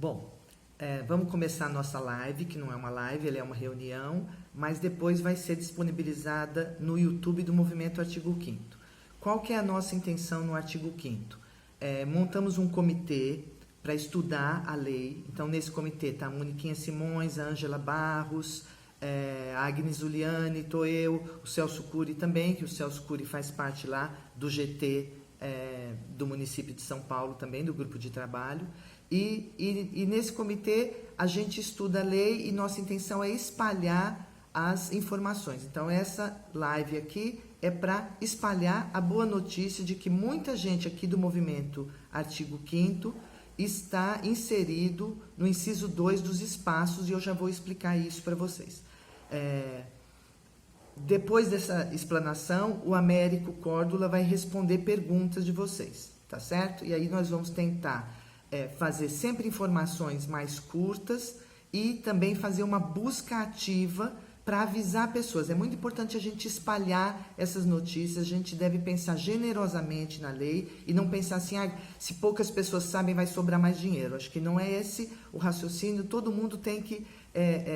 Bom, vamos começar a nossa live, que não é uma live, ela é uma reunião, mas depois vai ser disponibilizada no YouTube do Movimento Artigo 5º. Qual que é a nossa intenção no Artigo 5º? Montamos um comitê para estudar a lei. Então, nesse comitê está a Moniquinha Simões, a Ângela Barros, a Agnes Juliane, estou eu, o Celso Cury também, que o Celso Cury faz parte lá do GT do município de São Paulo também, do grupo de trabalho. E nesse comitê a gente estuda a lei e nossa intenção é espalhar as informações. Então essa live aqui é para espalhar a boa notícia de que muita gente aqui do movimento Artigo 5º está inserido no inciso 2 dos espaços e eu já vou explicar isso para vocês. Depois dessa explanação, o Américo Córdula vai responder perguntas de vocês, tá certo? E aí nós vamos tentar fazer sempre informações mais curtas e também fazer uma busca ativa para avisar pessoas. É muito importante a gente espalhar essas notícias, a gente deve pensar generosamente na lei e não pensar assim, se poucas pessoas sabem vai sobrar mais dinheiro. Acho que não é esse o raciocínio, todo mundo tem que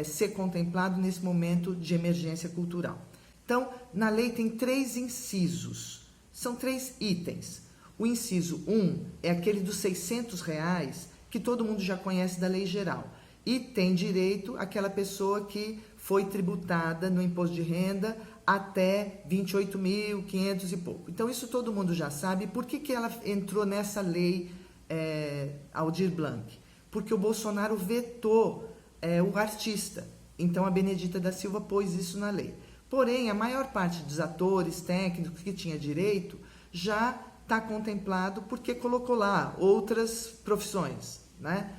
ser contemplado nesse momento de emergência cultural. Então, na lei tem 3 incisos, são 3 itens. O inciso 1 é aquele dos R$600, que todo mundo já conhece da lei geral. E tem direito aquela pessoa que foi tributada no imposto de renda até 28.500 e pouco. Então, isso todo mundo já sabe. Por que ela entrou nessa lei Aldir Blanc? Porque o Bolsonaro vetou o artista. Então, a Benedita da Silva pôs isso na lei. Porém, a maior parte dos atores, técnicos que tinha direito, já está contemplado porque colocou lá outras profissões, né?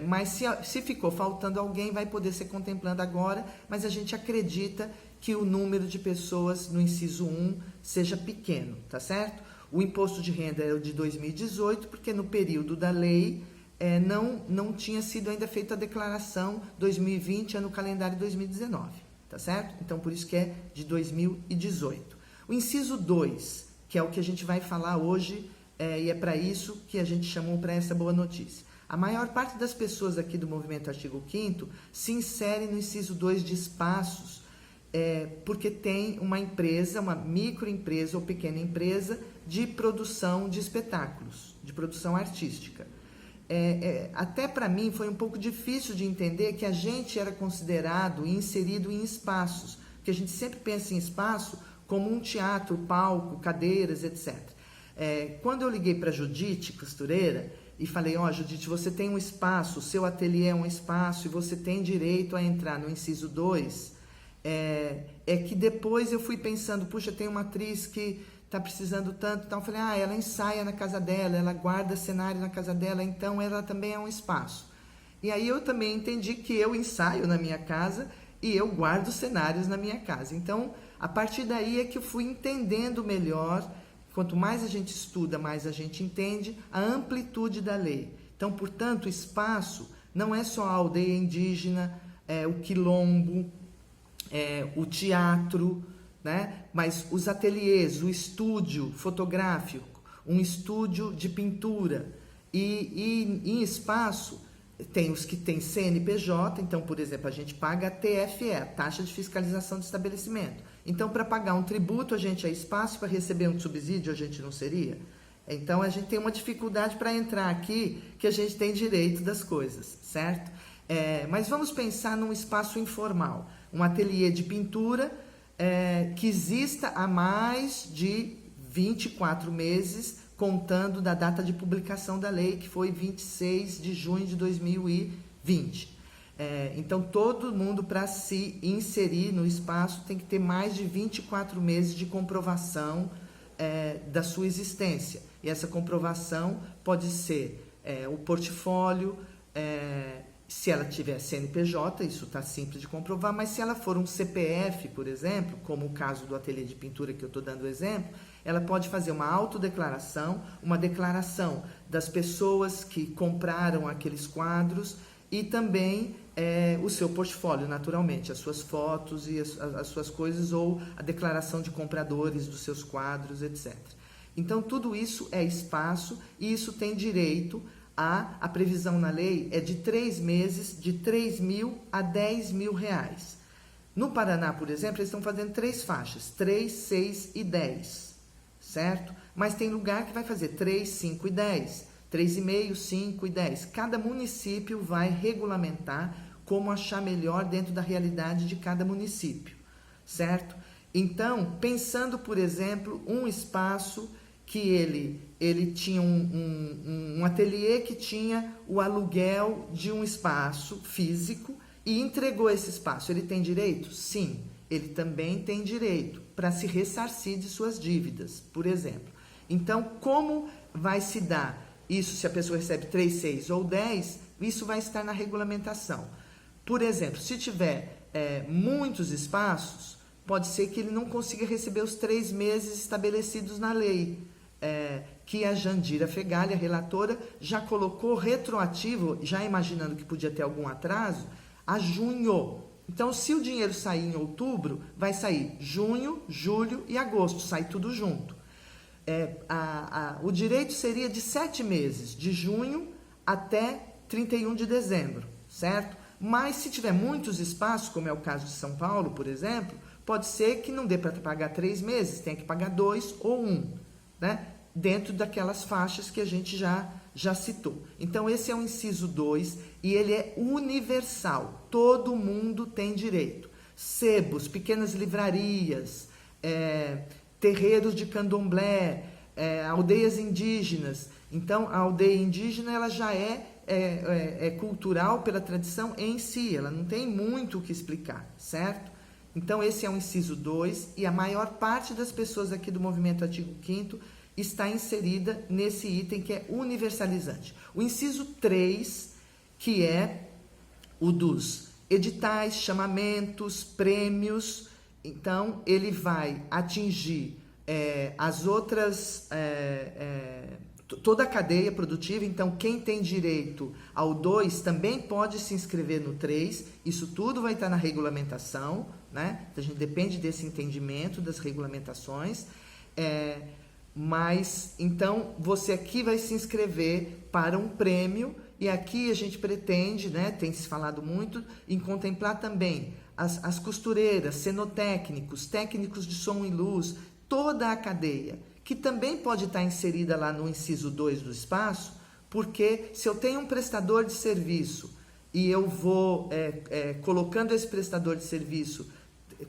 Mas se ficou faltando alguém, vai poder ser contemplado agora, mas a gente acredita que o número de pessoas no inciso 1 seja pequeno, tá certo? O imposto de renda é o de 2018, porque no período da lei não tinha sido ainda feita a declaração 2020, é no calendário 2019, tá certo? Então, por isso que é de 2018. O inciso 2, que é o que a gente vai falar hoje, e é para isso que a gente chamou para essa boa notícia. A maior parte das pessoas aqui do Movimento Artigo 5º se insere no inciso 2 de espaços, porque tem uma empresa, uma microempresa ou pequena empresa de produção de espetáculos, de produção artística. Até para mim foi um pouco difícil de entender que a gente era considerado e inserido em espaços, porque a gente sempre pensa em espaço como um teatro, palco, cadeiras, etc. Quando eu liguei para a Judite, costureira, e falei, Judite, você tem um espaço, o seu ateliê é um espaço e você tem direito a entrar no inciso 2, que depois eu fui pensando, puxa, tem uma atriz que está precisando tanto, então eu falei, ela ensaia na casa dela, ela guarda cenário na casa dela, então ela também é um espaço. E aí eu também entendi que eu ensaio na minha casa e eu guardo cenários na minha casa. Então, a partir daí é que eu fui entendendo melhor, quanto mais a gente estuda, mais a gente entende a amplitude da lei. Então, portanto, o espaço não é só a aldeia indígena, o quilombo, o teatro, né? Mas os ateliês, o estúdio fotográfico, um estúdio de pintura. E em espaço, tem os que têm CNPJ, então, por exemplo, a gente paga a TFE, a Taxa de Fiscalização de Estabelecimento. Então, para pagar um tributo, a gente é espaço, para receber um subsídio, a gente não seria. Então, a gente tem uma dificuldade para entrar aqui, que a gente tem direito das coisas, certo? Mas vamos pensar num espaço informal, um ateliê de pintura que exista há mais de 24 meses, contando da data de publicação da lei, que foi 26 de junho de 2020. Então, todo mundo, para se inserir no espaço, tem que ter mais de 24 meses de comprovação da sua existência. E essa comprovação pode ser o portfólio, se ela tiver CNPJ, isso está simples de comprovar, mas se ela for um CPF, por exemplo, como o caso do ateliê de pintura que eu estou dando o exemplo, ela pode fazer uma autodeclaração, uma declaração das pessoas que compraram aqueles quadros e também o seu portfólio, naturalmente, as suas fotos e as suas coisas, ou a declaração de compradores dos seus quadros, etc. Então, tudo isso é espaço e isso tem direito a previsão na lei é de 3 meses, de 3 mil a 10 mil reais. No Paraná, por exemplo, eles estão fazendo 3 faixas, 3, 6 e 10, certo? Mas tem lugar que vai fazer 3, 5 e 10, 3,5, 5 e 10. Cada município vai regulamentar como achar melhor dentro da realidade de cada município, certo? Então, pensando, por exemplo, um espaço que ele tinha um ateliê que tinha o aluguel de um espaço físico e entregou esse espaço. Ele tem direito? Sim, ele também tem direito para se ressarcir de suas dívidas, por exemplo. Então, como vai se dar isso se a pessoa recebe 3, 6 ou 10? Isso vai estar na regulamentação. Por exemplo, se tiver muitos espaços, pode ser que ele não consiga receber os 3 meses estabelecidos na lei, que a Jandira Fegali, a relatora, já colocou retroativo, já imaginando que podia ter algum atraso, a junho. Então, se o dinheiro sair em outubro, vai sair junho, julho e agosto, sai tudo junto. O direito seria de 7 meses, de junho até 31 de dezembro, certo? Mas se tiver muitos espaços, como é o caso de São Paulo, por exemplo, pode ser que não dê para pagar 3 meses, tem que pagar 2 ou 1, né? Dentro daquelas faixas que a gente já citou. Então, esse é o inciso 2 e ele é universal. Todo mundo tem direito. Sebos, pequenas livrarias, terreiros de candomblé, aldeias indígenas. Então, a aldeia indígena ela já é cultural pela tradição em si, ela não tem muito o que explicar, certo? Então, esse é o inciso 2 e a maior parte das pessoas aqui do movimento Artigo 5º está inserida nesse item que é universalizante. O inciso 3, que é o dos editais, chamamentos, prêmios, então ele vai atingir as outras, toda a cadeia produtiva. Então quem tem direito ao 2 também pode se inscrever no 3, isso tudo vai estar na regulamentação, né? A gente depende desse entendimento das regulamentações, mas então você aqui vai se inscrever para um prêmio e aqui a gente pretende, né, tem se falado muito, em contemplar também as costureiras, cenotécnicos, técnicos de som e luz, toda a cadeia, que também pode estar inserida lá no inciso 2 do espaço, porque se eu tenho um prestador de serviço e eu vou colocando esse prestador de serviço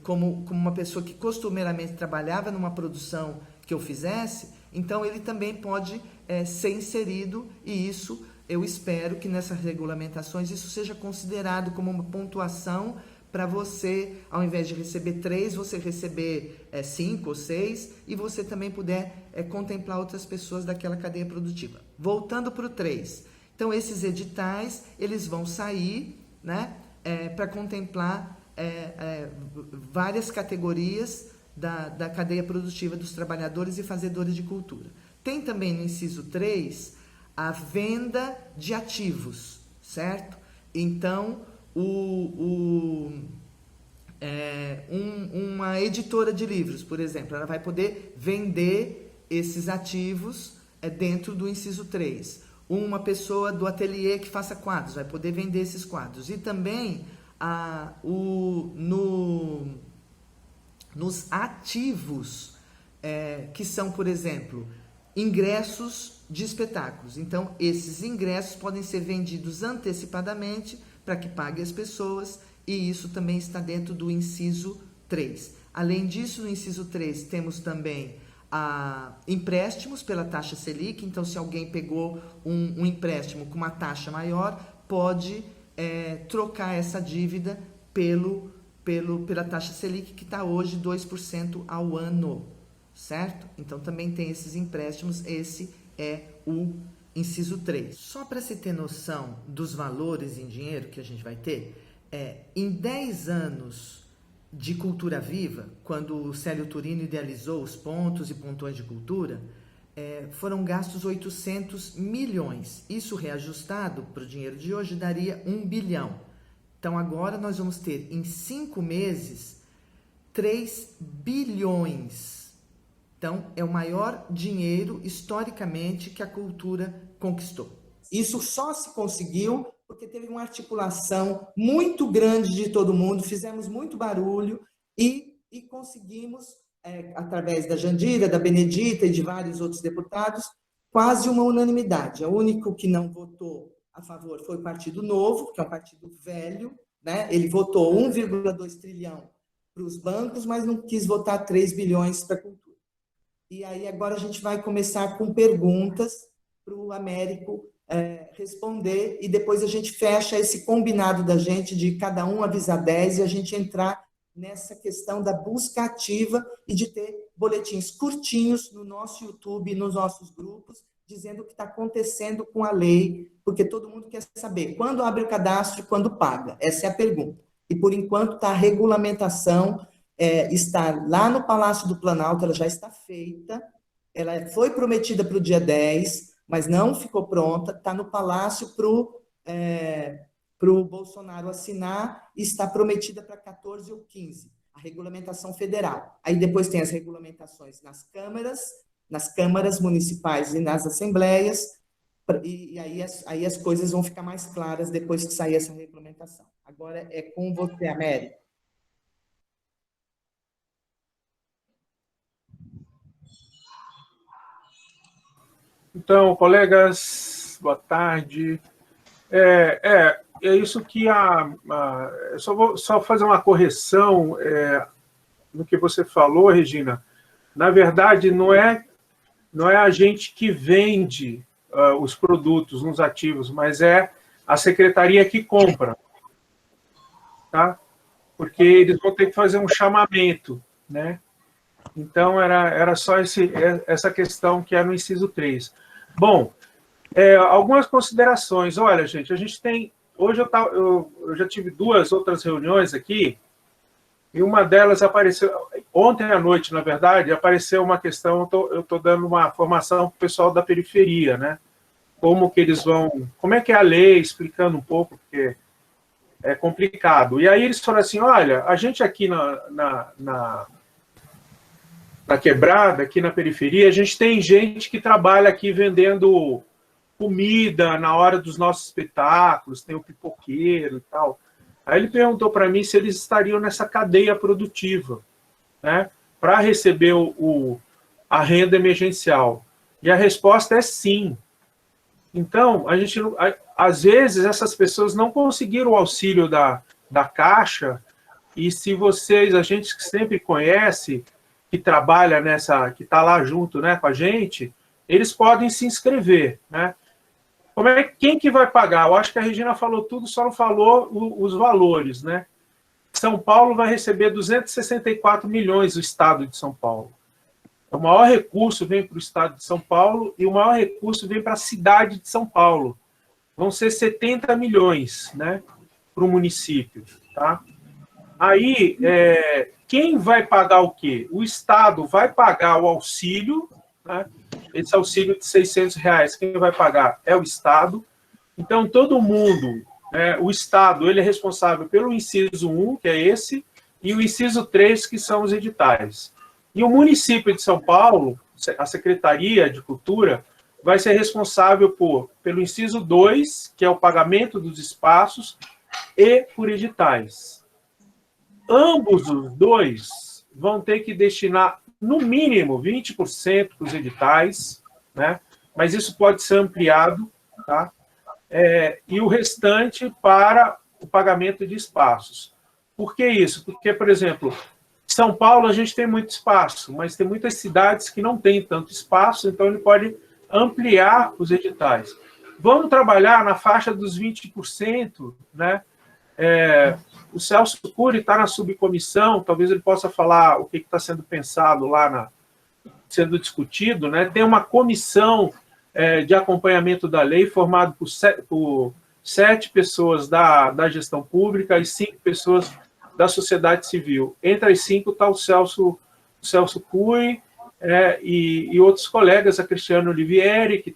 como uma pessoa que costumeiramente trabalhava numa produção que eu fizesse, então ele também pode ser inserido e isso, eu espero que nessas regulamentações isso seja considerado como uma pontuação para você, ao invés de receber 3, você receber 5 ou 6 e você também puder contemplar outras pessoas daquela cadeia produtiva. Voltando para o 3, então esses editais, eles vão sair, né, para contemplar várias categorias da cadeia produtiva dos trabalhadores e fazedores de cultura. Tem também no inciso 3 a venda de ativos, certo? Então, uma editora de livros, por exemplo, ela vai poder vender esses ativos dentro do inciso 3. Uma pessoa do ateliê que faça quadros vai poder vender esses quadros. E também nos ativos, que são, por exemplo, ingressos de espetáculos. Então, esses ingressos podem ser vendidos antecipadamente para que pague as pessoas, e isso também está dentro do inciso 3. Além disso, no inciso 3, temos também empréstimos pela taxa Selic. Então, se alguém pegou um empréstimo com uma taxa maior, pode trocar essa dívida pela taxa Selic, que está hoje 2% ao ano, certo? Então, também tem esses empréstimos, esse é o inciso 3. Só para se ter noção dos valores em dinheiro que a gente vai ter, em 10 anos de Cultura Viva, quando o Célio Turino idealizou os pontos e pontões de cultura, foram gastos 800 milhões. Isso reajustado para o dinheiro de hoje daria 1 bilhão. Então agora nós vamos ter em 5 meses 3 bilhões. Então é o maior dinheiro historicamente que a cultura conquistou. Isso só se conseguiu porque teve uma articulação muito grande de todo mundo, fizemos muito barulho e conseguimos, através da Jandira, da Benedita e de vários outros deputados, quase uma unanimidade. O único que não votou a favor foi o Partido Novo, que é um partido velho, né? Ele votou 1,2 trilhão para os bancos, mas não quis votar 3 bilhões para a cultura. E aí agora a gente vai começar com perguntas para o Américo responder, e depois a gente fecha esse combinado da gente de cada um avisar 10 e a gente entrar nessa questão da busca ativa e de ter boletins curtinhos no nosso YouTube, nos nossos grupos, dizendo o que está acontecendo com a lei, porque todo mundo quer saber quando abre o cadastro e quando paga. Essa é a pergunta. E, por enquanto, está a regulamentação, está lá no Palácio do Planalto, ela já está feita, ela foi prometida para o dia 10, mas não ficou pronta, está no Palácio para o Bolsonaro assinar, e está prometida para 14 ou 15, a regulamentação federal. Aí depois tem as regulamentações nas câmaras municipais e nas assembleias, e aí as coisas vão ficar mais claras depois que sair essa regulamentação. Agora é com você, Américo. Então, colegas, boa tarde. É isso que eu só vou fazer uma correção no que você falou, Regina. Na verdade, não é a gente que vende os produtos nos ativos, mas é a secretaria que compra, tá? Porque eles vão ter que fazer um chamamento, né? Então, era só essa questão que é no inciso 3. Bom, algumas considerações. Olha, gente, a gente tem... Hoje eu já tive 2 outras reuniões aqui, e uma delas apareceu... Ontem à noite, na verdade, apareceu uma questão, eu estou dando uma formação para o pessoal da periferia, né? Como que eles vão... Como é que é a lei, explicando um pouco, porque é complicado. E aí eles falaram assim, olha, a gente aqui na quebrada, aqui na periferia, a gente tem gente que trabalha aqui vendendo comida na hora dos nossos espetáculos, tem o pipoqueiro e tal. Aí ele perguntou para mim se eles estariam nessa cadeia produtiva, né, para receber a renda emergencial. E a resposta é sim. Então, às vezes, essas pessoas não conseguiram o auxílio da Caixa, e se a gente que sempre conhece, que trabalha que está lá junto, né, com a gente, eles podem se inscrever, né? Quem que vai pagar? Eu acho que a Regina falou tudo, só não falou os valores, né? São Paulo vai receber 264 milhões, o estado de São Paulo. O maior recurso vem para o estado de São Paulo e o maior recurso vem para a cidade de São Paulo. Vão ser 70 milhões, né, para o município, tá? Aí, quem vai pagar o quê? O Estado vai pagar o auxílio, né? Esse auxílio de R$600, quem vai pagar é o Estado. Então, todo mundo, o Estado, ele é responsável pelo inciso 1, que é esse, e o inciso 3, que são os editais. E o município de São Paulo, a Secretaria de Cultura, vai ser responsável pelo inciso 2, que é o pagamento dos espaços, e por editais. Ambos os dois vão ter que destinar, no mínimo, 20% para os editais, né? Mas isso pode ser ampliado, tá? E o restante para o pagamento de espaços. Por que isso? Porque, por exemplo, São Paulo a gente tem muito espaço, mas tem muitas cidades que não têm tanto espaço, então ele pode ampliar os editais. Vamos trabalhar na faixa dos 20%, né? O Celso Cury está na subcomissão, talvez ele possa falar o que está sendo pensado lá, sendo discutido, né? Tem uma comissão de acompanhamento da lei formada por 7 pessoas da gestão pública e 5 pessoas da sociedade civil. Entre as 5 está o Celso Cury e outros colegas, a Cristiane Olivieri, que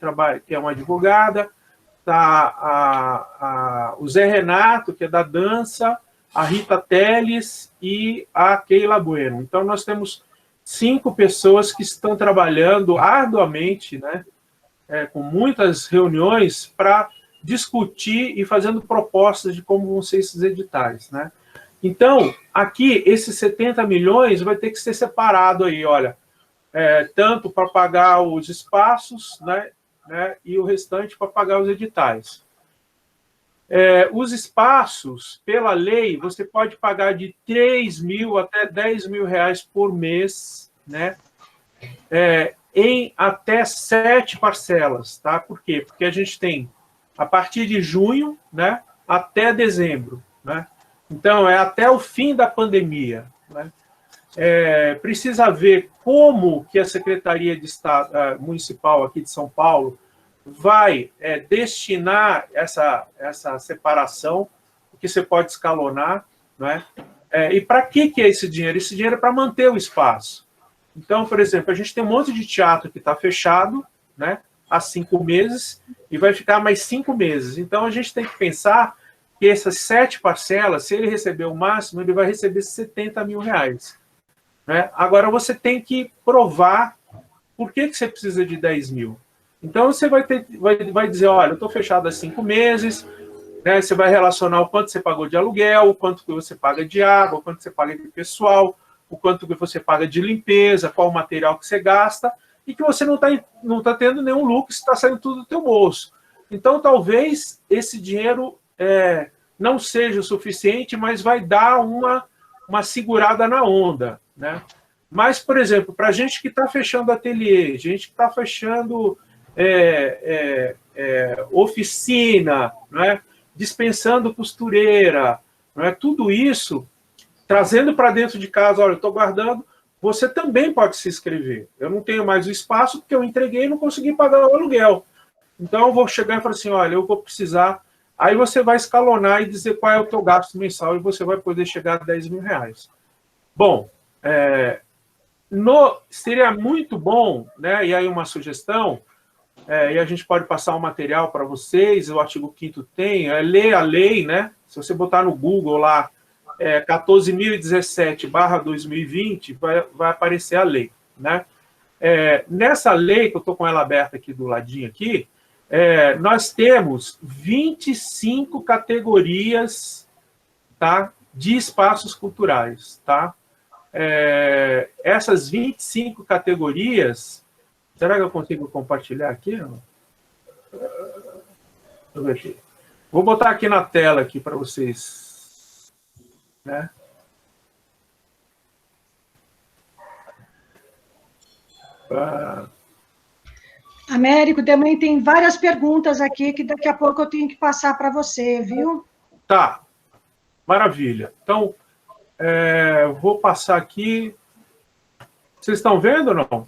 é uma advogada, está o Zé Renato, que é da dança, a Rita Teles e a Keila Bueno. Então, nós temos 5 pessoas que estão trabalhando arduamente, né, com muitas reuniões para discutir e fazendo propostas de como vão ser esses editais, né? Então, aqui, esses 70 milhões vai ter que ser separado aí, olha, tanto para pagar os espaços, né, e o restante para pagar os editais. Os espaços, pela lei, você pode pagar de 3 mil até 10 mil reais por mês, né, em até 7 parcelas, tá? Por quê? Porque a gente tem, a partir de junho, né, até dezembro, né? Então, até o fim da pandemia, né? Precisa ver como que a Secretaria de Estado Municipal aqui de São Paulo vai destinar essa separação, que você pode escalonar, né? E para que é esse dinheiro? Esse dinheiro é para manter o espaço. Então, por exemplo, a gente tem um monte de teatro que está fechado, né, há 5 meses, e vai ficar mais 5 meses. Então, a gente tem que pensar que essas 7 parcelas, se ele receber o máximo, ele vai receber 70 mil reais. Né? Agora, você tem que provar por que você precisa de 10 mil. Então, você vai dizer, olha, eu estou fechado há 5 meses, né? Você vai relacionar o quanto você pagou de aluguel, o quanto que você paga de água, o quanto você paga de pessoal, o quanto que você paga de limpeza, qual o material que você gasta, e que você não tá tendo nenhum lucro, está saindo tudo do teu bolso. Então, talvez esse dinheiro não seja o suficiente, mas vai dar uma segurada na onda, né? Mas, por exemplo, para a gente que está fechando ateliê, gente que está fechando oficina, né? Dispensando costureira, né? Tudo isso, trazendo para dentro de casa, olha, eu estou guardando, você também pode se inscrever. Eu não tenho mais o espaço porque eu entreguei e não consegui pagar o aluguel. Então, eu vou chegar e falar assim, olha, eu vou precisar... Aí você vai escalonar e dizer qual é o teu gasto mensal e você vai poder chegar a 10 mil reais. Bom, seria muito bom, né? E aí uma sugestão, e a gente pode passar um material para vocês, o artigo 5º tem, ler a lei, né? Se você botar no Google lá, 14.017/2020, vai aparecer a lei, né? Nessa lei, que eu estou com ela aberta aqui do ladinho aqui, nós temos 25 categorias, tá, de espaços culturais. Tá? Essas 25 categorias... Será que eu consigo compartilhar aqui? Deixa eu ver aqui. Vou botar aqui na tela aqui para vocês. Né? Américo, também tem várias perguntas aqui que daqui a pouco eu tenho que passar para você, viu? Tá, maravilha. Então, vou passar aqui. Vocês estão vendo ou não?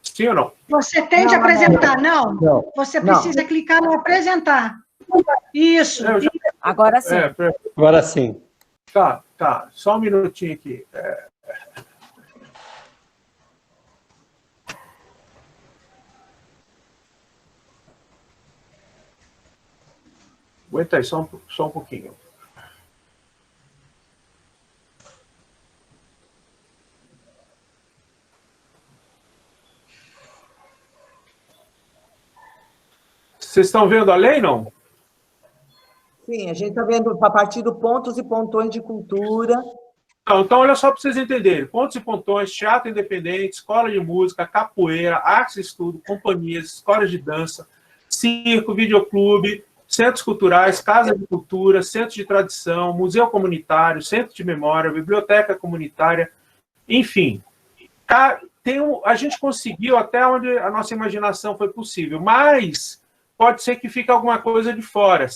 Sim ou não? Você tem de apresentar, não? Não. Você precisa clicar no apresentar. Isso. Agora sim. Agora sim. Tá. Só um minutinho aqui. Aguenta aí, só um pouquinho. Vocês estão vendo a lei, não? Sim, a gente está vendo a partir do pontos e pontões de cultura. Então, olha só para vocês entenderem. Pontos e pontões, teatro independente, escola de música, capoeira, artes e estudo, companhias, escolas de dança, circo, videoclube, centros culturais, casa de cultura, centro de tradição, museu comunitário, centro de memória, biblioteca comunitária, enfim. A gente conseguiu até onde a nossa imaginação foi possível, mas pode ser que fique alguma coisa de fora.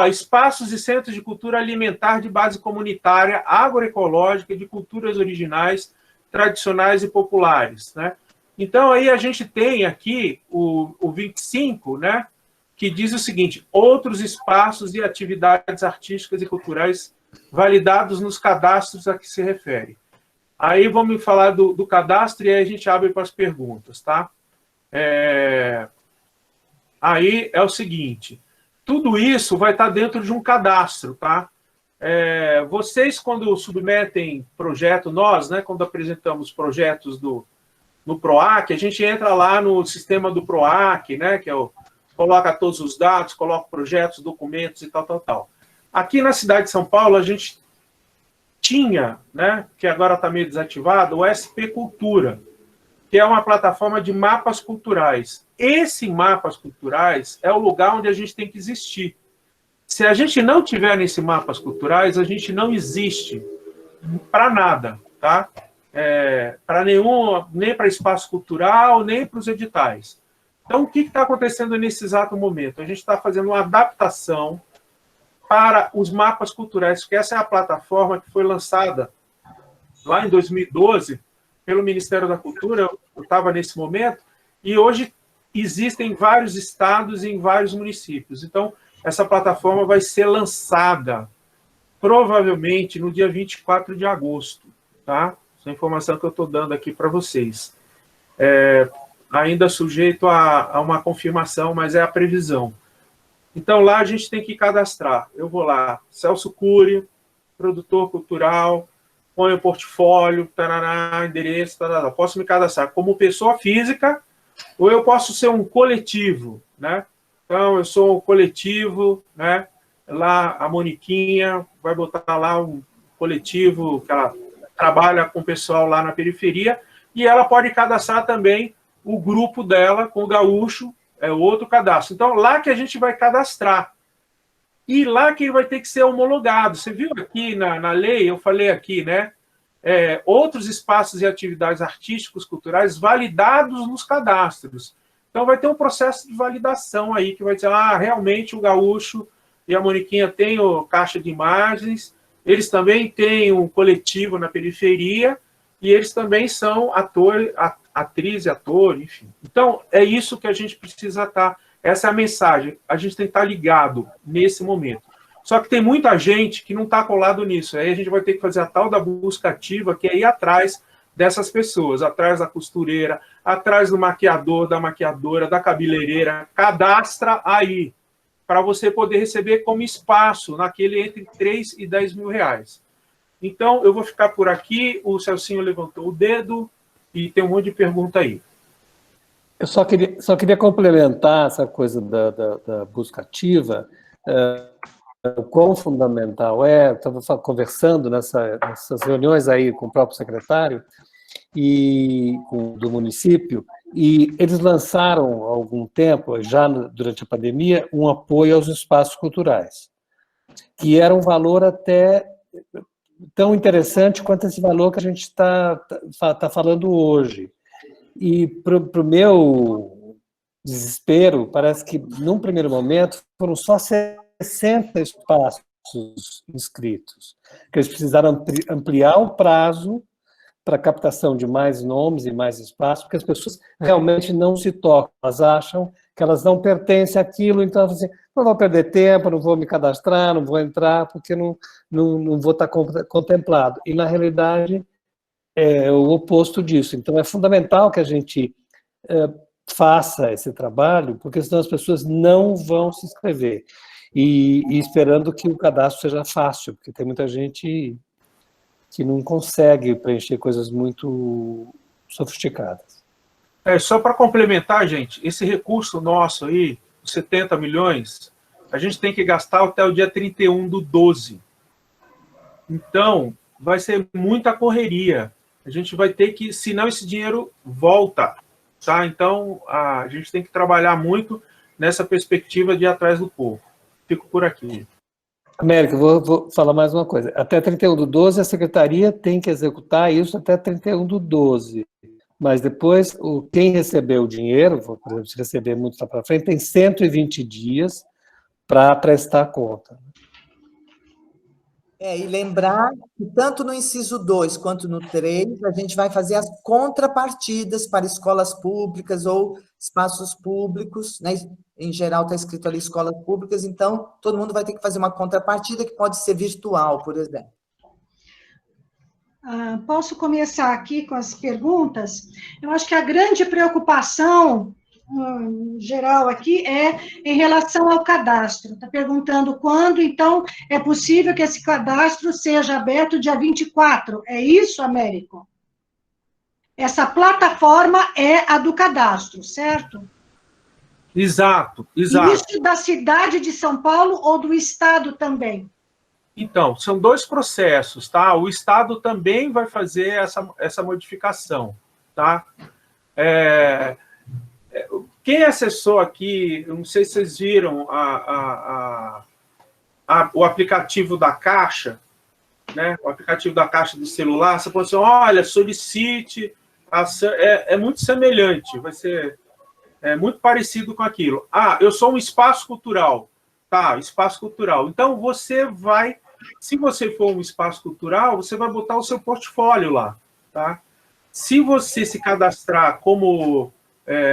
Espaços e centros de cultura alimentar de base comunitária, agroecológica, de culturas originais, tradicionais e populares. Né? Então, aí a gente tem aqui o 25, né? Que diz o seguinte: outros espaços e atividades artísticas e culturais validados nos cadastros a que se refere. Aí vamos falar do cadastro e aí a gente abre para as perguntas, tá? Aí é o seguinte, tudo isso vai estar dentro de um cadastro, tá? Vocês, quando submetem projeto, nós, né, quando apresentamos projetos no PROAC, a gente entra lá no sistema do PROAC, né, que é coloca todos os dados, coloca projetos, documentos e tal. Aqui na cidade de São Paulo, a gente tinha, né, que agora está meio desativado, o SP Cultura, que é uma plataforma de mapas culturais. Esse mapas culturais é o lugar onde a gente tem que existir. Se a gente não tiver nesse mapas culturais, a gente não existe para nada, tá? Para nem para espaço cultural, nem para os editais. Então, o que está acontecendo nesse exato momento? A gente está fazendo uma adaptação para os mapas culturais, porque essa é a plataforma que foi lançada lá em 2012 pelo Ministério da Cultura, eu estava nesse momento, e hoje existem vários estados e em vários municípios. Então, essa plataforma vai ser lançada provavelmente no dia 24 de agosto, tá? Essa é a informação que eu estou dando aqui para vocês. Ainda sujeito a uma confirmação, mas é a previsão. Então, lá a gente tem que cadastrar. Eu vou lá, Celso Cury, produtor cultural, ponho o portfólio, tarará, endereço, tarará. Posso me cadastrar como pessoa física, ou eu posso ser um coletivo, né? Então, eu sou um coletivo, né? Lá a Moniquinha vai botar lá um coletivo que ela trabalha com o pessoal lá na periferia, e ela pode cadastrar também o grupo dela com o Gaúcho, é outro cadastro. Então, lá que a gente vai cadastrar. E lá que ele vai ter que ser homologado. Você viu aqui na lei, eu falei aqui, né? Outros espaços e atividades artísticos, culturais, validados nos cadastros. Então, vai ter um processo de validação aí, que vai dizer, realmente o Gaúcho e a Moniquinha têm o caixa de imagens, eles também têm um coletivo na periferia, e eles também são atriz e ator, enfim. Então, é isso que a gente precisa estar. Essa é a mensagem. A gente tem que estar ligado nesse momento. Só que tem muita gente que não está colado nisso. Aí a gente vai ter que fazer a tal da busca ativa, que é ir atrás dessas pessoas, atrás da costureira, atrás do maquiador, da maquiadora, da cabeleireira. Cadastra aí, para você poder receber como espaço naquele entre 3 e 10 mil reais. Então, eu vou ficar por aqui. O Celcinho levantou o dedo e tem um monte de pergunta aí. Eu só queria complementar essa coisa da busca ativa, o quão fundamental estava conversando nessas reuniões aí com o próprio secretário do município, e eles lançaram há algum tempo, já durante a pandemia, um apoio aos espaços culturais, que era um valor até tão interessante quanto esse valor que a gente está falando hoje. E para o meu desespero, parece que, num primeiro momento, foram só 60 espaços inscritos, que eles precisaram ampliar o prazo para captação de mais nomes e mais espaços, porque as pessoas realmente não se tocam, elas acham que elas não pertencem àquilo, então, assim, não vou perder tempo, não vou me cadastrar, não vou entrar, porque não vou estar contemplado. E, na realidade, é o oposto disso. Então, é fundamental que a gente faça esse trabalho, porque senão as pessoas não vão se inscrever. E esperando que o cadastro seja fácil, porque tem muita gente que não consegue preencher coisas muito sofisticadas. Só para complementar, gente, esse recurso nosso aí, 70 milhões, a gente tem que gastar até o dia 31/12. Então, vai ser muita correria. A gente vai ter que, senão esse dinheiro volta, tá? Então, a gente tem que trabalhar muito nessa perspectiva de ir atrás do povo. Fico por aqui. Américo, vou falar mais uma coisa. Até 31/12, a Secretaria tem que executar isso até 31/12. Mas depois, quem recebeu o dinheiro, por exemplo, se receber muito lá para frente, tem 120 dias para prestar conta. E lembrar que tanto no inciso 2 quanto no 3, a gente vai fazer as contrapartidas para escolas públicas ou espaços públicos, né? Em geral está escrito ali escolas públicas, então todo mundo vai ter que fazer uma contrapartida que pode ser virtual, por exemplo. Posso começar aqui com as perguntas? Eu acho que a grande preocupação geral aqui é em relação ao cadastro. Está perguntando quando, então, é possível que esse cadastro seja aberto dia 24. É isso, Américo? Essa plataforma é a do cadastro, certo? Exato, E exato. isso da cidade de São Paulo ou do estado também? Então, são dois processos, tá? O Estado também vai fazer essa modificação, tá? Quem acessou aqui, eu não sei se vocês viram o aplicativo da Caixa, né? O aplicativo da Caixa do celular, você pode dizer, olha, solicite, é muito semelhante, vai ser muito parecido com aquilo. Ah, eu sou um espaço cultural, tá? Espaço cultural. Então, você vai, se você for um espaço cultural, você vai botar o seu portfólio lá, tá? Se você se cadastrar como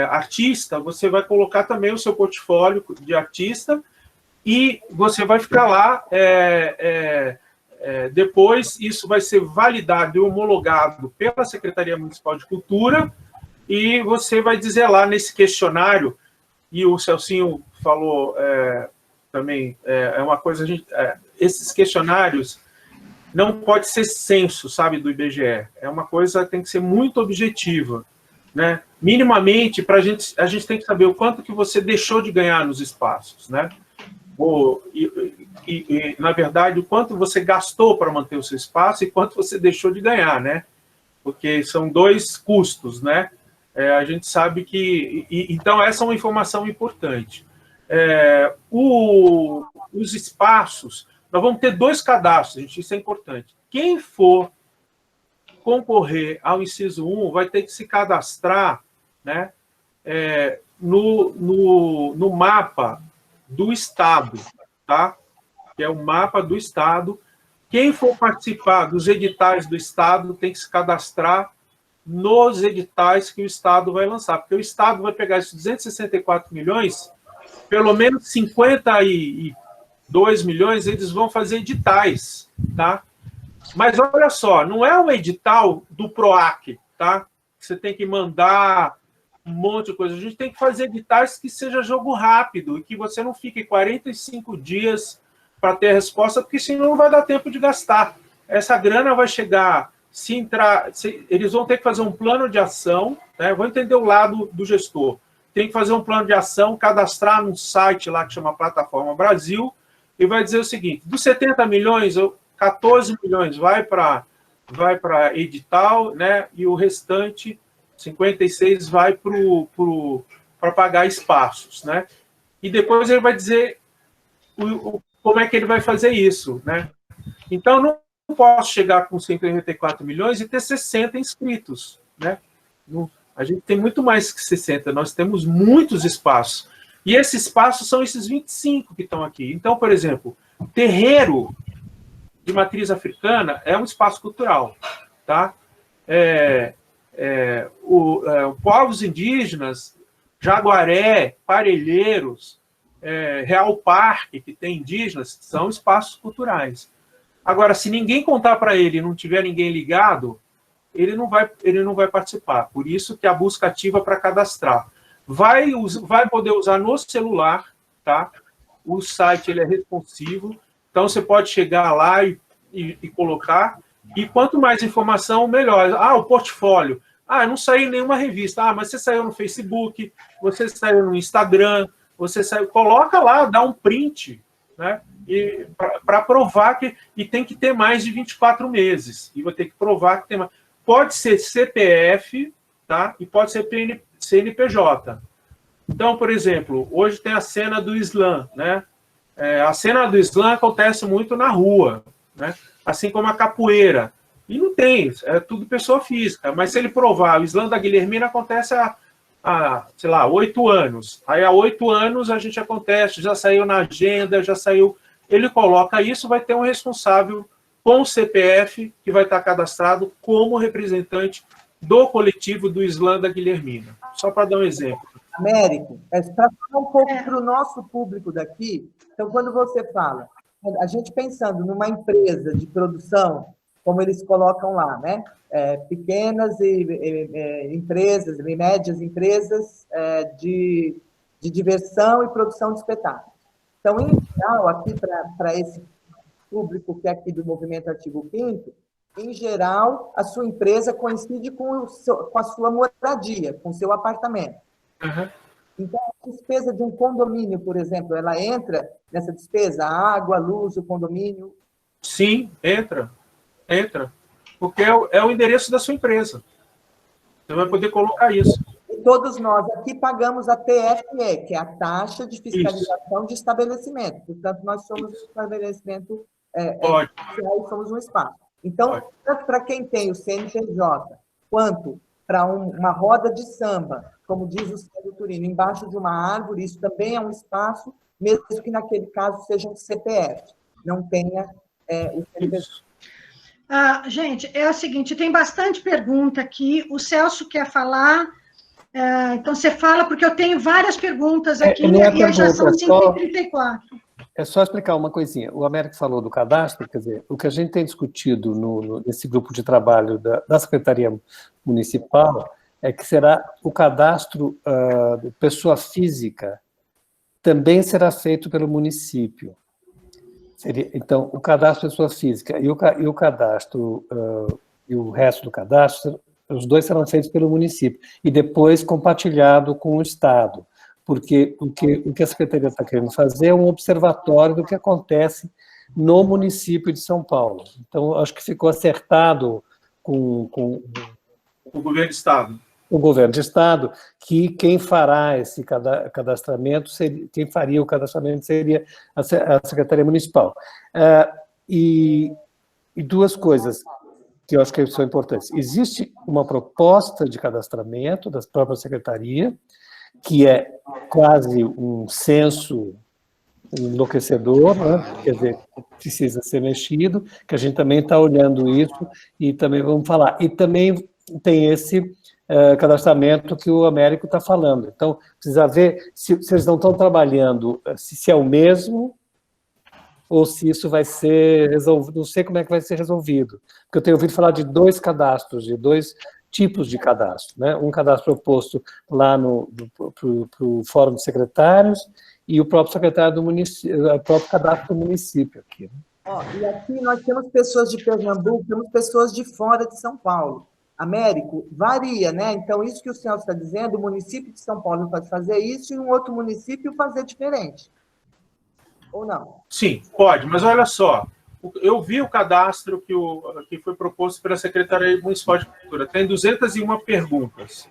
artista, você vai colocar também o seu portfólio de artista e você vai ficar lá. Depois, isso vai ser validado e homologado pela Secretaria Municipal de Cultura e você vai dizer lá nesse questionário, e o Celcinho falou também, é uma coisa, esses questionários não pode ser censo, sabe, do IBGE. É uma coisa que tem que ser muito objetiva, né? Minimamente, a gente tem que saber o quanto que você deixou de ganhar nos espaços, né? Na verdade, o quanto você gastou para manter o seu espaço e quanto você deixou de ganhar, né? Porque são dois custos, né? A gente sabe que... Então, essa é uma informação importante. Os espaços... Nós vamos ter 2 cadastros, gente, isso é importante. Quem for concorrer ao inciso 1 vai ter que se cadastrar, né, no mapa do Estado, tá? Que é o mapa do Estado. Quem for participar dos editais do Estado tem que se cadastrar nos editais que o Estado vai lançar, porque o Estado vai pegar esses 264 milhões, pelo menos 52 milhões, eles vão fazer editais, tá? Mas olha só, não é um edital do PROAC, tá? Você tem que mandar um monte de coisa. A gente tem que fazer editais que seja jogo rápido e que você não fique 45 dias para ter a resposta, porque senão não vai dar tempo de gastar. Essa grana vai chegar, eles vão ter que fazer um plano de ação, né? Vou entender o lado do gestor. Tem que fazer um plano de ação, cadastrar num site lá que chama Plataforma Brasil, e vai dizer o seguinte, dos 70 milhões, 14 milhões vai para edital, né? E o restante, 56, vai para pagar espaços, né? E depois ele vai dizer como é que ele vai fazer isso, né? Então, não posso chegar com 194 milhões e ter 60 inscritos, né? A gente tem muito mais que 60, nós temos muitos espaços. E esses espaços são esses 25 que estão aqui. Então, por exemplo, terreiro de matriz africana é um espaço cultural, tá? Povos indígenas, Jaguaré, Parelheiros, Real Parque, que tem indígenas, são espaços culturais. Agora, se ninguém contar para ele e não tiver ninguém ligado, ele não vai participar. Por isso que a busca ativa para cadastrar. Vai poder usar no celular, tá? O site ele é responsivo, então você pode chegar lá e colocar, e quanto mais informação, melhor. Ah, o portfólio. Ah, eu não saí em nenhuma revista. Ah, mas você saiu no Facebook, você saiu no Instagram, você saiu... Coloca lá, dá um print, né? Para provar que... E tem que ter mais de 24 meses. E vou ter que provar que tem mais... Pode ser CPF, tá? E pode ser CNPJ. Então, por exemplo, hoje tem a cena do slam, né? A cena do slam acontece muito na rua, né? Assim como a capoeira. E não tem, é tudo pessoa física. Mas se ele provar, o slam da Guilhermina acontece há, sei lá, 8 anos. Aí há 8 anos a gente acontece, já saiu na agenda, já saiu... Ele coloca isso, vai ter um responsável com o CPF, que vai estar cadastrado como representante do coletivo do slam da Guilhermina. Só para dar um exemplo. Américo, para falar um pouco para o nosso público daqui, então, quando você fala, a gente pensando numa empresa de produção, como eles colocam lá, né? Pequenas empresas, médias empresas de diversão e produção de espetáculos. Então, em geral, aqui para esse público que é aqui do Movimento Artigo 5º, Em geral, a sua empresa coincide com a sua moradia, com o seu apartamento. Uhum. Então, a despesa de um condomínio, por exemplo, ela entra nessa despesa? A água, a luz, o condomínio? Sim, entra. Entra. Porque é o endereço da sua empresa. Você vai poder colocar isso. E todos nós aqui pagamos a TFE, que é a taxa de fiscalização de estabelecimento. Portanto, nós somos um estabelecimento social e somos um espaço. Então, tanto para quem tem o CNPJ, quanto para uma roda de samba, como diz o Célio Turino, embaixo de uma árvore, isso também é um espaço, mesmo que naquele caso seja um CPF, não tenha o CNPJ. Gente, é o seguinte, tem bastante pergunta aqui, o Celso quer falar, então você fala, porque eu tenho várias perguntas aqui, e já são 5h34. É só explicar uma coisinha. O Américo falou do cadastro, quer dizer, o que a gente tem discutido nesse grupo de trabalho da Secretaria Municipal é que será o cadastro de pessoa física também será feito pelo município. Então, o cadastro de pessoa física e o cadastro e o resto do cadastro, os dois serão feitos pelo município e depois compartilhado com o Estado. Porque o que a Secretaria está querendo fazer é um observatório do que acontece no município de São Paulo. Então, acho que ficou acertado com o governo do Estado. O governo de Estado, que quem fará esse cadastramento, quem faria o cadastramento seria a Secretaria Municipal. E duas coisas que eu acho que são importantes. Existe uma proposta de cadastramento da própria Secretaria, que é quase um censo enlouquecedor, né? Quer dizer, precisa ser mexido, que a gente também está olhando isso e também vamos falar. E também tem esse cadastramento que o Américo está falando. Então, precisa ver se eles não estão trabalhando, se é o mesmo ou se isso vai ser resolvido, não sei como é que vai ser resolvido. Porque eu tenho ouvido falar de dois cadastros, de dois tipos de cadastro, né? Um cadastro proposto lá para o Fórum de Secretários e o próprio secretário do município, o próprio cadastro do município aqui. E aqui nós temos pessoas de Pernambuco, temos pessoas de fora de São Paulo. Américo, varia, né? Então, isso que o senhor está dizendo, o município de São Paulo pode fazer isso e um outro município fazer diferente. Ou não? Sim, pode, mas olha só, eu vi o cadastro que foi proposto pela Secretaria Municipal de Cultura, tem 201 perguntas.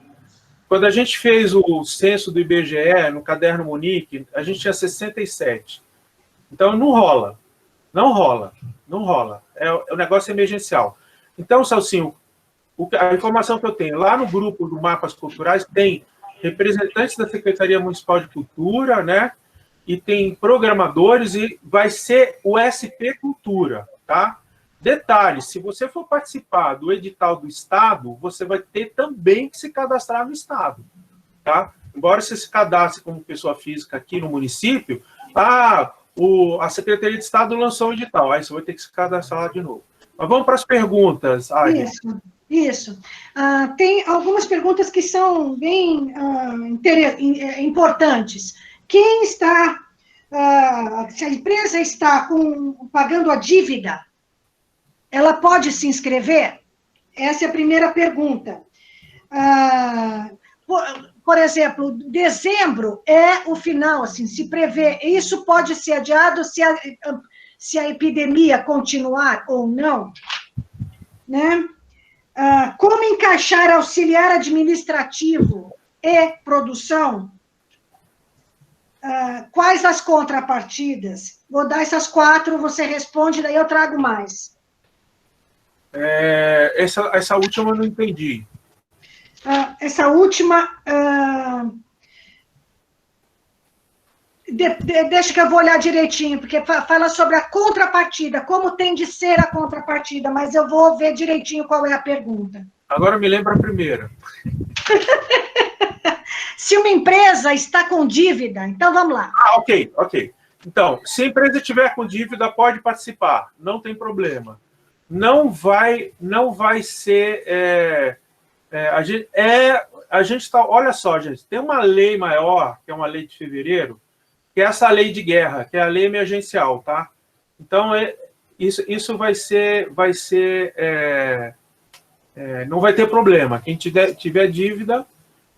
Quando a gente fez o censo do IBGE, no caderno Munique, a gente tinha 67. Então, não rola. Não rola. Não rola. O negócio emergencial. Então, Celcinho, a informação que eu tenho, lá no grupo do Mapas Culturais, tem representantes da Secretaria Municipal de Cultura, né? E tem programadores, e vai ser o SP Cultura, tá? Detalhe, se você for participar do edital do Estado, você vai ter também que se cadastrar no Estado, tá? Embora você se cadastre como pessoa física aqui no município, a Secretaria de Estado lançou o edital, aí você vai ter que se cadastrar lá de novo. Mas vamos para as perguntas, Agnes. Isso. Tem algumas perguntas que são bem importantes. Quem está, se a empresa está pagando a dívida, ela pode se inscrever? Essa é a primeira pergunta. Por exemplo, dezembro é o final, assim, se prevê, isso pode ser adiado se a epidemia continuar ou não, né? Como encaixar auxiliar administrativo e produção? Quais as contrapartidas? Vou dar essas 4, você responde, daí eu trago mais. Essa última eu não entendi. Essa última... deixa que eu vou olhar direitinho, porque fala sobre a contrapartida, como tem de ser a contrapartida, mas eu vou ver direitinho qual é a pergunta. Agora me lembra a primeira. Se uma empresa está com dívida, então vamos lá. Ok. Então, se a empresa estiver com dívida, pode participar, não tem problema. Não vai ser... a gente está... Olha só, gente, tem uma lei maior, que é uma lei de fevereiro, que é essa lei de guerra, que é a lei emergencial, tá? Então, isso vai ser não vai ter problema. Quem tiver dívida,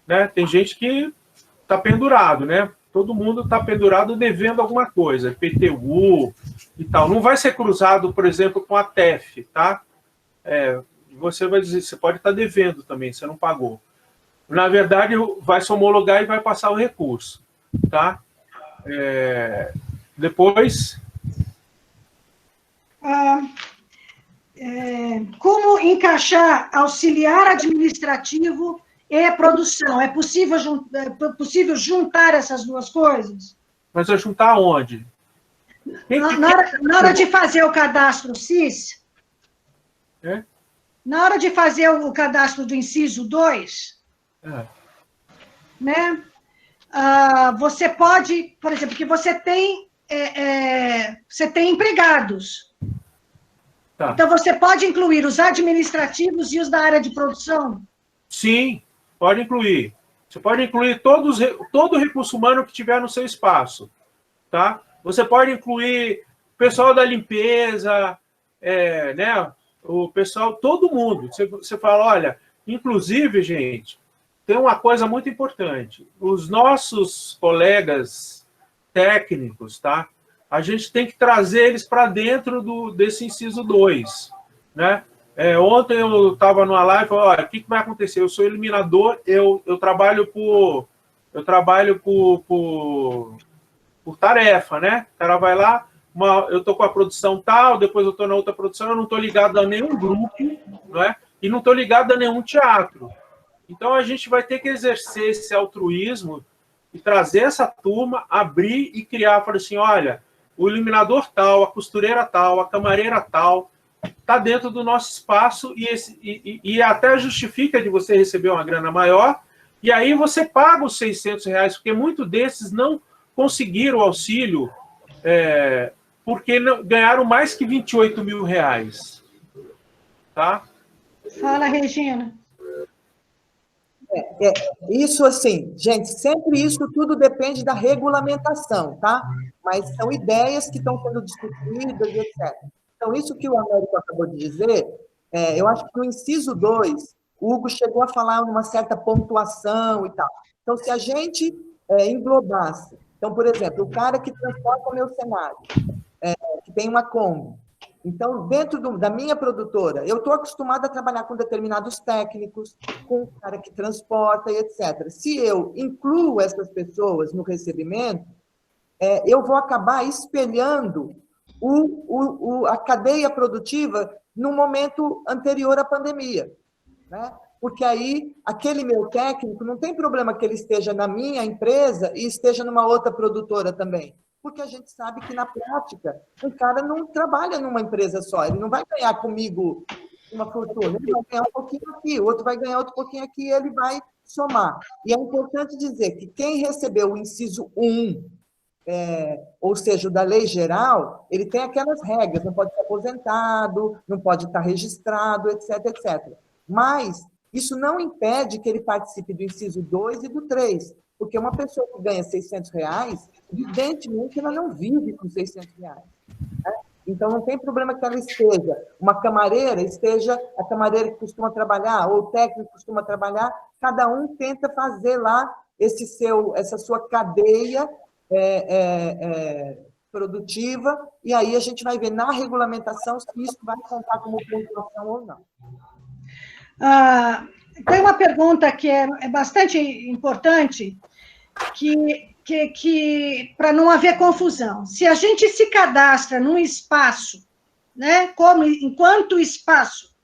né, tem gente que está pendurado, né? Todo mundo está pendurado devendo alguma coisa, IPTU e tal. Não vai ser cruzado, por exemplo, com a TEF, tá? Você vai dizer, você pode estar devendo também, você não pagou. Na verdade, vai se homologar e vai passar o recurso, tá? Depois... Como encaixar auxiliar administrativo e produção? É possível juntar essas duas coisas? Mas vai juntar onde? Na hora de fazer o cadastro SIS, na hora de fazer o cadastro do inciso 2, né? Você pode, por exemplo, que você tem empregados. Tá. Então, você pode incluir os administrativos e os da área de produção? Sim, pode incluir. Você pode incluir todo o recurso humano que tiver no seu espaço. Tá? Você pode incluir o pessoal da limpeza, né? O pessoal, todo mundo. Você fala, olha, inclusive, gente, tem uma coisa muito importante. Os nossos colegas técnicos, tá? A gente tem que trazer eles para dentro desse inciso 2, né? Ontem eu estava numa live e falei, olha, o que vai acontecer? Eu sou eliminador, eu trabalho por tarefa, né? O cara vai lá, eu estou com a produção tal, depois eu estou na outra produção, eu não estou ligado a nenhum grupo, né? E não estou ligado a nenhum teatro. Então, a gente vai ter que exercer esse altruísmo e trazer essa turma, abrir e criar, falar assim, olha, o iluminador tal, a costureira tal, a camareira tal, está dentro do nosso espaço e até justifica de você receber uma grana maior, e aí você paga os R$600, porque muitos desses não conseguiram o auxílio porque ganharam mais que R$28 mil. Tá? Fala, Regina. Isso, assim, gente, sempre isso tudo depende da regulamentação, tá? Mas são ideias que estão sendo discutidas, etc. Então, isso que o Américo acabou de dizer, eu acho que no inciso 2, o Hugo chegou a falar uma certa pontuação e tal. Então, se a gente englobasse, então, por exemplo, o cara que transporta o meu cenário, que tem uma Kombi, então, dentro da minha produtora, eu estou acostumada a trabalhar com determinados técnicos, com o cara que transporta e etc. Se eu incluo essas pessoas no recebimento, eu vou acabar espelhando a cadeia produtiva no momento anterior à pandemia, né? Porque aí, aquele meu técnico, não tem problema que ele esteja na minha empresa e esteja numa outra produtora também. Porque a gente sabe que, na prática, um cara não trabalha numa empresa só, ele não vai ganhar comigo uma fortuna, ele vai ganhar um pouquinho aqui, o outro vai ganhar outro pouquinho aqui, e ele vai somar. E é importante dizer que quem recebeu o inciso 1, ou seja, o da lei geral, ele tem aquelas regras, não pode ser aposentado, não pode estar registrado, etc, etc. Mas isso não impede que ele participe do inciso 2 e do 3, porque uma pessoa que ganha R$600, evidentemente, ela não vive com R$600. Né? Então, não tem problema que ela esteja, a camareira que costuma trabalhar, ou o técnico que costuma trabalhar, cada um tenta fazer lá essa sua cadeia produtiva, e aí a gente vai ver na regulamentação se isso vai contar como pontuação ou não. Tem uma pergunta que é bastante importante, que para não haver confusão. Se a gente se cadastra num espaço, né, enquanto espaço,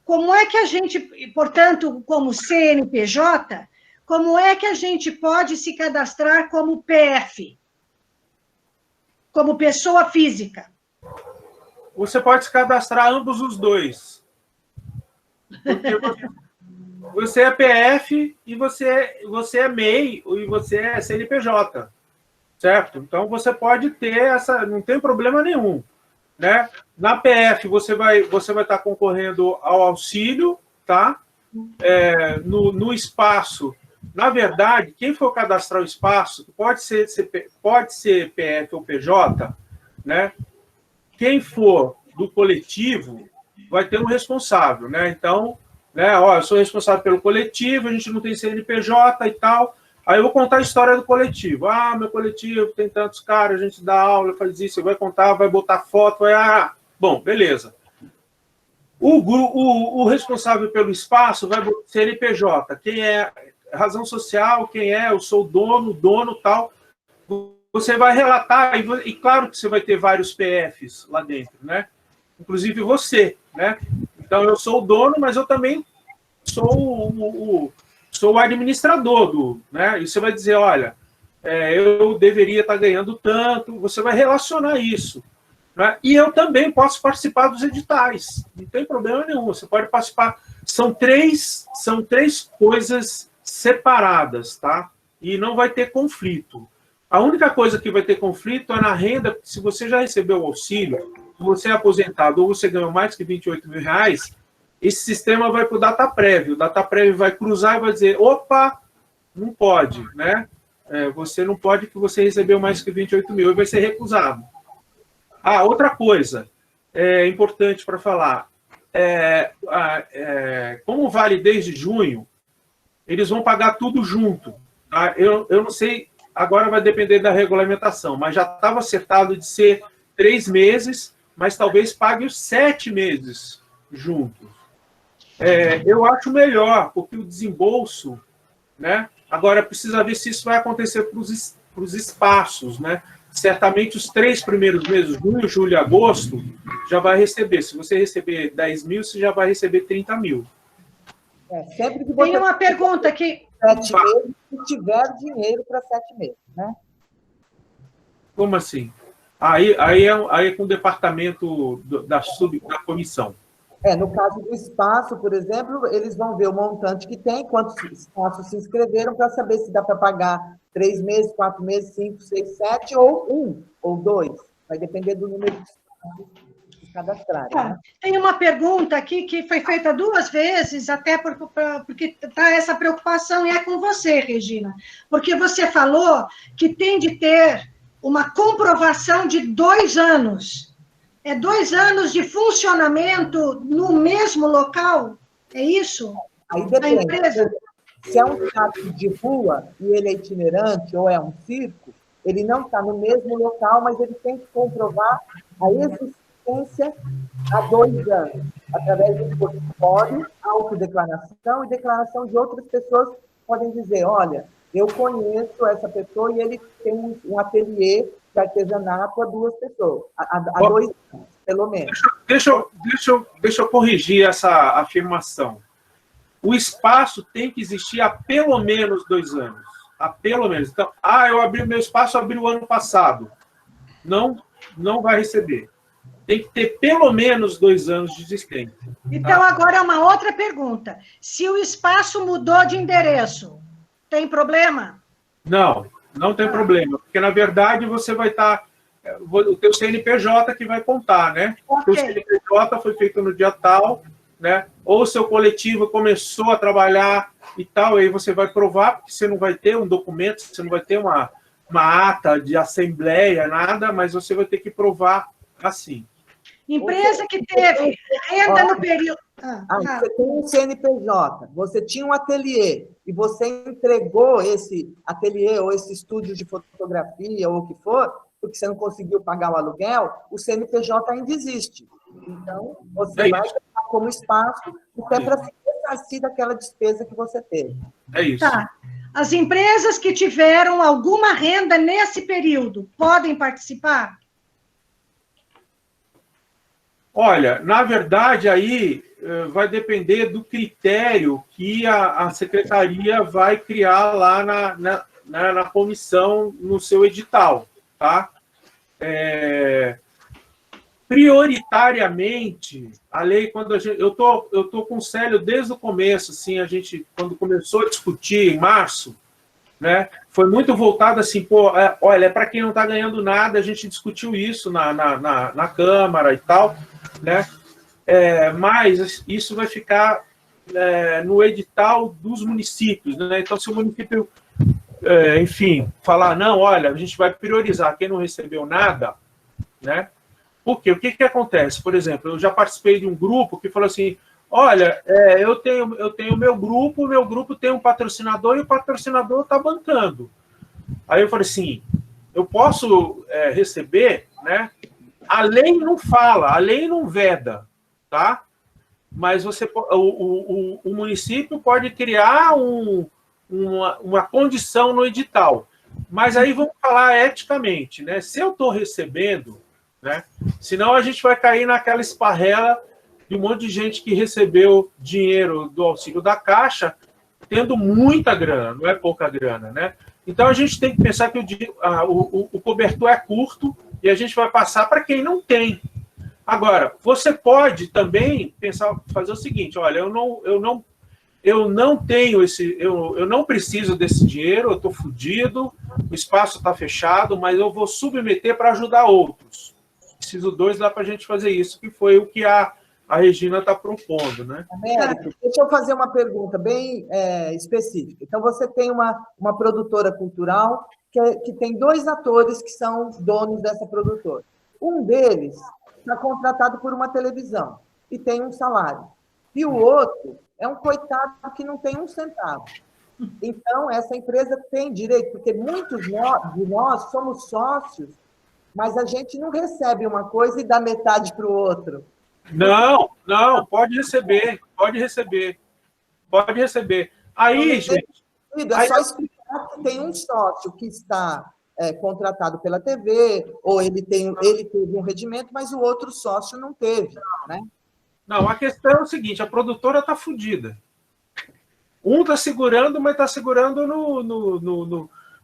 como é que a gente, portanto, como CNPJ, como é que a gente pode se cadastrar como PF, como pessoa física? Você pode se cadastrar ambos os dois. Porque você é PF e você é MEI e você é CNPJ, certo? Então, você pode ter não tem problema nenhum, né? Na PF, você vai estar concorrendo ao auxílio, tá? No espaço, na verdade, quem for cadastrar o espaço, pode ser PF ou PJ, né? quem for do coletivo vai ter um responsável, né? Então, né, ó, eu sou responsável pelo coletivo, a gente não tem CNPJ e tal. Aí eu vou contar a história do coletivo. Ah, meu coletivo tem tantos caras, a gente dá aula, faz isso, vai contar, vai botar foto, vai... Bom, beleza. O responsável pelo espaço vai botar CNPJ. Quem é razão social, quem é, eu sou o dono, tal. Você vai relatar, e claro que você vai ter vários PFs lá dentro, né? Inclusive você, né? Então, eu sou o dono, mas eu também sou o administrador né? E você vai dizer, olha, eu deveria estar ganhando tanto, você vai relacionar isso. Né? E eu também posso participar dos editais, não tem problema nenhum, você pode participar. São três coisas separadas, tá? E não vai ter conflito. A única coisa que vai ter conflito é na renda, se você já recebeu o auxílio, se você é aposentado ou você ganhou mais que R$28 mil, esse sistema vai para o DataPrev. O DataPrev vai cruzar e vai dizer, opa, não pode, né? Você não pode que você recebeu mais que 28 mil e vai ser recusado. Outra coisa importante para falar, como vale desde junho, eles vão pagar tudo junto. Tá? Eu não sei, agora vai depender da regulamentação, mas já estava acertado de ser 3 meses, mas talvez pague os 7 meses juntos. Eu acho melhor, porque o desembolso, né? Agora precisa ver se isso vai acontecer para os espaços, né? Certamente os 3 primeiros meses, junho, julho e agosto, já vai receber. Se você receber 10 mil, você já vai receber 30 mil. Sempre que você... Tem uma pergunta aqui. 7 meses, se tiver dinheiro para 7 meses, né? Como assim? Aí é com o departamento da comissão. No caso do espaço, por exemplo, eles vão ver o montante que tem, quantos espaços se inscreveram, para saber se dá para pagar 3 meses, 4 meses, 5, 6, 7, ou 1, ou 2. Vai depender do número de espaços que cadastrarem. Né? Tem uma pergunta aqui que foi feita 2 vezes, até porque está essa preocupação, e é com você, Regina. Porque você falou que tem de ter uma comprovação de 2 anos. 2 anos de funcionamento no mesmo local? É isso? Aí depende. A empresa? Se é um teatro de rua e ele é itinerante ou é um circo, ele não está no mesmo local, mas ele tem que comprovar a existência há 2 anos, através do portfólio, autodeclaração e declaração de outras pessoas que podem dizer, olha, eu conheço essa pessoa e ele tem um ateliê de artesanato a 2 pessoas, há 2 anos, pelo menos. Deixa eu corrigir essa afirmação. O espaço tem que existir há pelo menos 2 anos. Há pelo menos. Então, eu abri o meu espaço, abri o ano passado. Não vai receber. Tem que ter pelo menos 2 anos de existência. Então, agora uma outra pergunta. Se o espaço mudou de endereço, tem problema? Não tem problema, porque, na verdade, você vai estar... o teu CNPJ que vai contar, né? Okay. O CNPJ foi feito no dia tal, né? Ou o seu coletivo começou a trabalhar e tal, aí você vai provar, porque você não vai ter um documento, você não vai ter uma ata de assembleia, nada, mas você vai ter que provar assim. Empresa que teve renda no período... Você tem um CNPJ, você tinha um ateliê, e você entregou esse ateliê ou esse estúdio de fotografia ou o que for, porque você não conseguiu pagar o aluguel, o CNPJ ainda existe. Então, você vai pegar como espaço até para se ressarcir daquela despesa que você teve. É isso. Tá. As empresas que tiveram alguma renda nesse período podem participar? Olha, na verdade, aí vai depender do critério que a secretaria vai criar lá na comissão, no seu edital, tá? Prioritariamente, a lei, quando eu tô com o Célio desde o começo, assim, a gente, quando começou a discutir em março, né, foi muito voltado assim, olha, para quem não está ganhando nada, a gente discutiu isso na Câmara e tal, né? Mas isso vai ficar no edital dos municípios, né? Então, se o município, enfim, falar, não, olha, a gente vai priorizar quem não recebeu nada, né? Por quê? O que acontece? Por exemplo, eu já participei de um grupo que falou assim, olha, eu tenho o meu grupo tem um patrocinador e o patrocinador está bancando. Aí eu falei assim, eu posso receber, né? A lei não fala, a lei não veda, tá? Mas o município pode criar uma condição no edital. Mas aí vamos falar eticamente, né? Se eu estou recebendo, né? Senão a gente vai cair naquela esparrela de um monte de gente que recebeu dinheiro do auxílio da Caixa, tendo muita grana, não é pouca grana, né? Então a gente tem que pensar que o cobertor é curto e a gente vai passar para quem não tem. Agora, você pode também fazer o seguinte, olha, eu não tenho eu não preciso desse dinheiro, eu estou fodido, o espaço está fechado, mas eu vou submeter para ajudar outros. Inciso 2 dá para a gente fazer isso, que foi o que a Regina está propondo, né? Américo, deixa eu fazer uma pergunta bem específica. Então, você tem uma produtora cultural que tem 2 atores que são donos dessa produtora. Um deles está contratado por uma televisão e tem um salário. E o outro é um coitado que não tem um centavo. Então, essa empresa tem direito, porque muitos de nós somos sócios, mas a gente não recebe uma coisa e dá metade para o outro. Não, pode receber. Aí, gente... É só explicar que tem um sócio que está contratado pela TV, ou ele teve um rendimento, mas o outro sócio não teve, né? Não, a questão é o seguinte, a produtora está fodida. Um está segurando, mas está segurando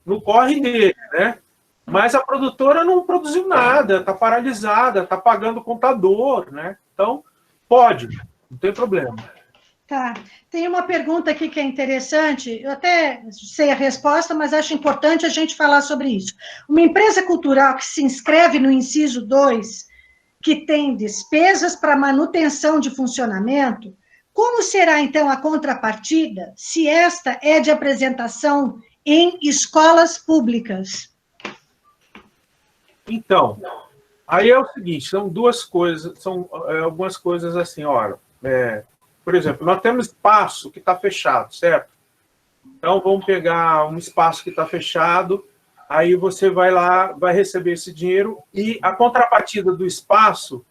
no corre dele, né? Mas a produtora não produziu nada, está paralisada, está pagando o contador, né? Então, pode, não tem problema. Tá. Tem uma pergunta aqui que é interessante, eu até sei a resposta, mas acho importante a gente falar sobre isso. Uma empresa cultural que se inscreve no inciso 2, que tem despesas para manutenção de funcionamento, como será, então, a contrapartida se esta é de apresentação em escolas públicas? Então, aí é o seguinte, são duas coisas, são algumas coisas assim, olha, por exemplo, nós temos espaço que está fechado, certo? Então, vamos pegar um espaço que está fechado, aí você vai lá, vai receber esse dinheiro, e a contrapartida do espaço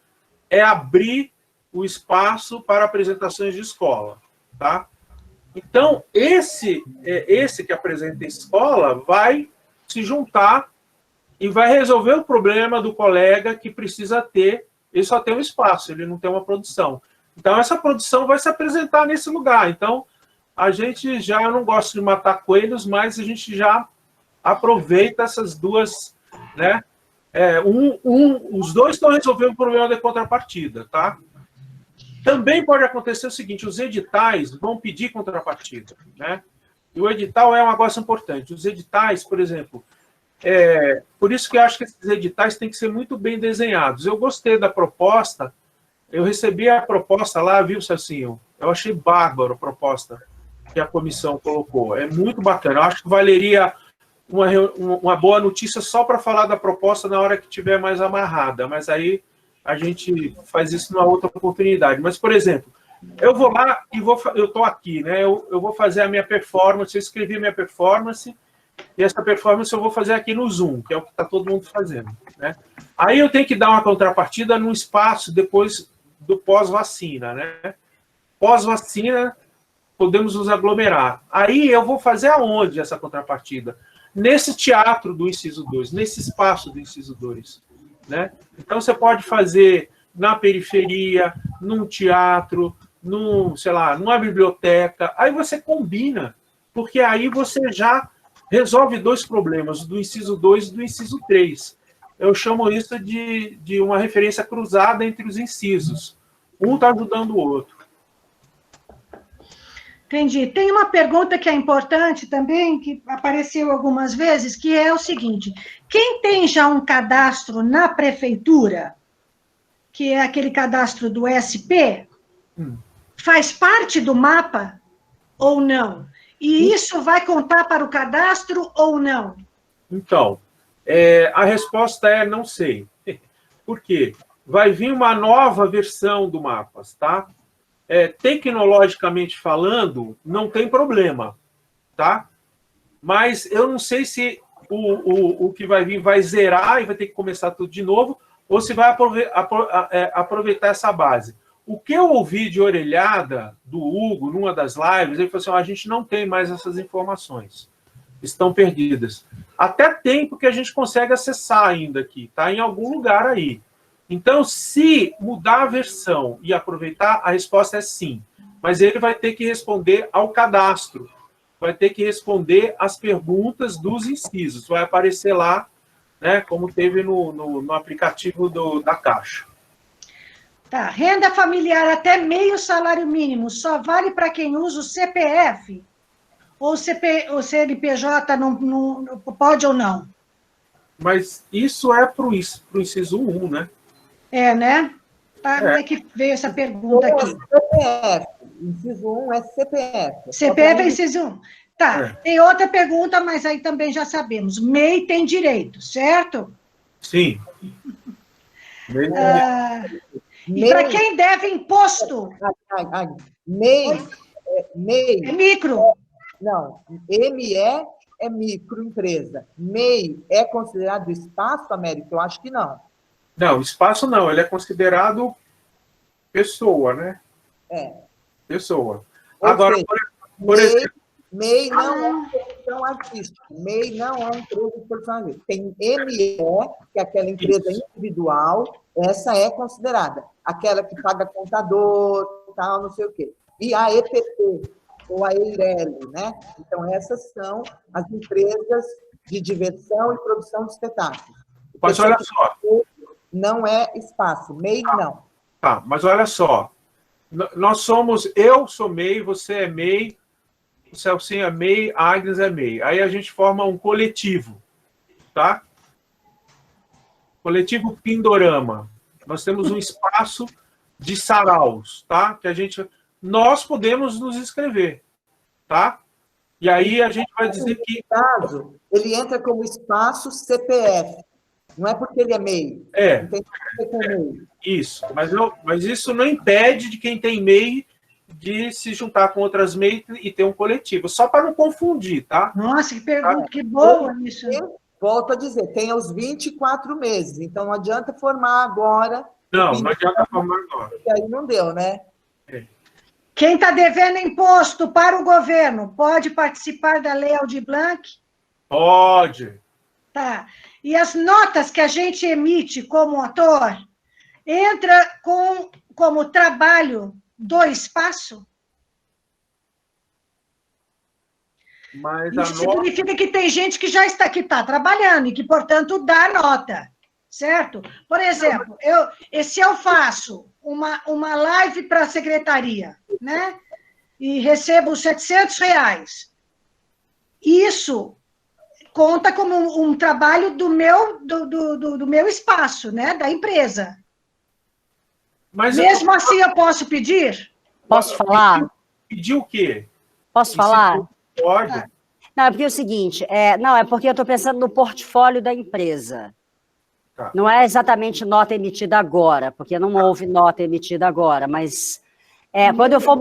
é abrir o espaço para apresentações de escola, tá? Então, esse que apresenta a escola vai se juntar e vai resolver o problema do colega que precisa ter, ele só tem um espaço, ele não tem uma produção. Então, essa produção vai se apresentar nesse lugar. Então, a gente já, eu não gosto de matar coelhos, mas a gente já aproveita essas duas, né? Os dois estão resolvendo o problema da contrapartida, tá? Também pode acontecer o seguinte, os editais vão pedir contrapartida, né? E o edital é um negócio importante. Os editais, por exemplo, por isso que eu acho que esses editais têm que ser muito bem desenhados. Eu gostei da proposta, eu recebi a proposta lá, viu, Celcinho? Eu achei bárbaro a proposta que a comissão colocou. É muito bacana. Eu acho que valeria uma boa notícia só para falar da proposta na hora que estiver mais amarrada, mas aí a gente faz isso numa outra oportunidade. Mas, por exemplo, eu vou lá e eu estou aqui, né? Eu vou fazer a minha performance, eu escrevi a minha performance, e essa performance eu vou fazer aqui no Zoom, que é o que está todo mundo fazendo, né? Aí eu tenho que dar uma contrapartida num espaço depois do pós-vacina, né? Pós-vacina, podemos nos aglomerar. Aí eu vou fazer aonde essa contrapartida? Nesse teatro do inciso 2, nesse espaço do inciso 2, né? Então você pode fazer na periferia, num teatro, sei lá, numa biblioteca, aí você combina, porque aí você já resolve 2 problemas, do inciso 2 e do inciso 3. Eu chamo isso de uma referência cruzada entre os incisos. Um está ajudando o outro. Entendi. Tem uma pergunta que é importante também, que apareceu algumas vezes, que é o seguinte: quem tem já um cadastro na prefeitura, que é aquele cadastro do SP, faz parte do mapa ou não? E isso vai contar para o cadastro ou não? Então, a resposta é não sei. Por quê? vai vir uma nova versão do Mapas, tá? Tecnologicamente falando, não tem problema, tá? Mas eu não sei se o que vai vir vai zerar e vai ter que começar tudo de novo, ou se vai aproveitar essa base. O que eu ouvi de orelhada do Hugo, numa das lives, ele falou assim, a gente não tem mais essas informações, estão perdidas. Até tem, porque a gente consegue acessar ainda aqui, está em algum lugar aí. Então, se mudar a versão e aproveitar, a resposta é sim. Mas ele vai ter que responder ao cadastro, vai ter que responder as perguntas dos incisos, vai aparecer lá, né, como teve no aplicativo da Caixa. Tá, renda familiar até meio salário mínimo só vale para quem usa o CPF? Ou o CNPJ não pode ou não? Mas isso é para o inciso 1, né? Né? Tá, como é que veio essa pergunta aqui? CPF. Inciso 1 é CPF. CPF é inciso 1. Tá, tem outra pergunta, mas aí também já sabemos. MEI tem direito, certo? Sim. E para quem deve imposto? MEI. É micro. Não, ME é microempresa. MEI é considerado espaço, Américo? Eu acho que não. Não, espaço não, ele é considerado pessoa, né? Pessoa. Agora, por exemplo... MEI não é produção artística. MEI não é empresa de produção artística. Tem ME, que é aquela empresa individual, essa é considerada. Aquela que paga contador, tal, não sei o quê. E a EPT, ou a EIRELI, né? Então, essas são as empresas de diversão e produção de espetáculos. Mas olha só. Não é espaço, MEI não. Tá, mas olha só. Eu sou MEI, você é MEI, o Celcinho é MEI, a Agnes é MEI. Aí a gente forma um coletivo, tá? Coletivo Pindorama. Nós temos um espaço de saraus, tá? Nós podemos nos inscrever, tá? E aí a gente vai dizer que... No caso, ele entra como espaço CPF. Não é porque ele é MEI. Não tem que ser MEI. Isso. Mas isso não impede de quem tem MEI de se juntar com outras MEI e ter um coletivo. Só para não confundir, tá? Nossa, que pergunta, que boa isso. Volto a dizer, tem os 24 meses. Então, não adianta formar agora. Não adianta formar agora. Porque aí não deu, né? Quem está devendo imposto para o governo pode participar da Lei Aldir Blanc? Pode. Tá. E as notas que a gente emite como ator entra como trabalho do espaço? Mas isso significa que tem gente que já está trabalhando e que, portanto, dá nota, certo? Por exemplo, se eu faço uma live para a secretaria, né? E recebo R$700, isso conta como um trabalho do meu espaço, né? Da empresa. Mas mesmo assim, eu posso pedir? Posso falar? Pedir o quê? Posso falar? Pode. Não, é porque é o seguinte, é porque eu estou pensando no portfólio da empresa. Tá. Não é exatamente nota emitida agora, porque não houve nota emitida agora, mas quando eu for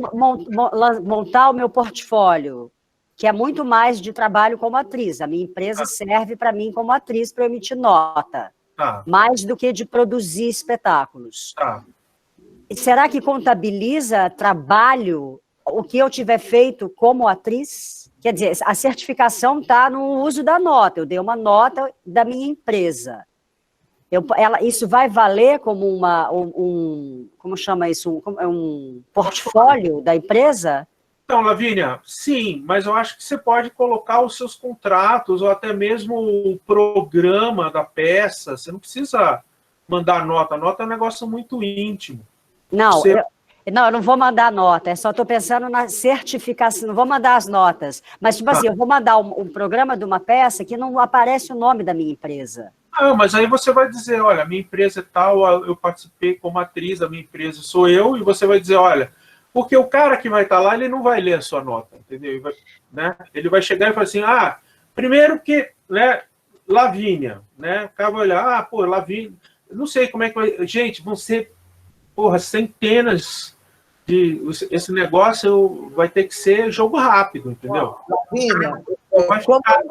montar o meu portfólio, que é muito mais de trabalho como atriz, a minha empresa serve para mim como atriz para eu emitir nota, mais do que de produzir espetáculos. Tá. Será que contabiliza trabalho, o que eu tiver feito como atriz? Quer dizer, a certificação está no uso da nota, eu dei uma nota da minha empresa. Isso vai valer como como chama isso? Um portfólio da empresa? Então, Lavínia, sim, mas eu acho que você pode colocar os seus contratos ou até mesmo o programa da peça, você não precisa mandar nota, a nota é um negócio muito íntimo. Não, eu não vou mandar nota, só estou pensando na certificação, não vou mandar as notas, mas tipo assim, eu vou mandar um programa de uma peça que não aparece o nome da minha empresa. Não, mas aí você vai dizer, olha, minha empresa é tal, eu participei como atriz, a minha empresa sou eu, e você vai dizer, olha, porque o cara que vai estar lá, ele não vai ler a sua nota, entendeu? Ele vai chegar e falar assim, primeiro que, né, Lavínia, né, o cara vai olhar, Lavínia, Eu não sei como é que vai... Gente, vão ser, porra, centenas de... Esse negócio vai ter que ser jogo rápido, entendeu? Lavínia, Vai ficar,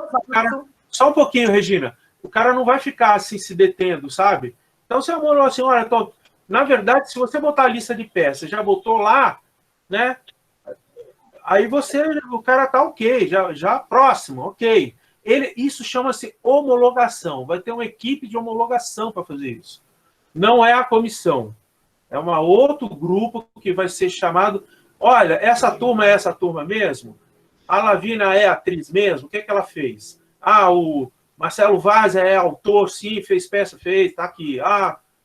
só um pouquinho, Regina. O cara não vai ficar assim se detendo, sabe? Então você falou assim, olha, na verdade, se você botar a lista de peças, já botou lá, né? Aí o cara tá ok, já próximo, ok. Isso chama-se homologação. Vai ter uma equipe de homologação para fazer isso. Não é a comissão. É outro grupo que vai ser chamado. Olha, essa turma é essa turma mesmo? A Lavínia é atriz mesmo? O que ela fez? O Marcelo Vaz é autor, sim, fez peça, fez, tá aqui.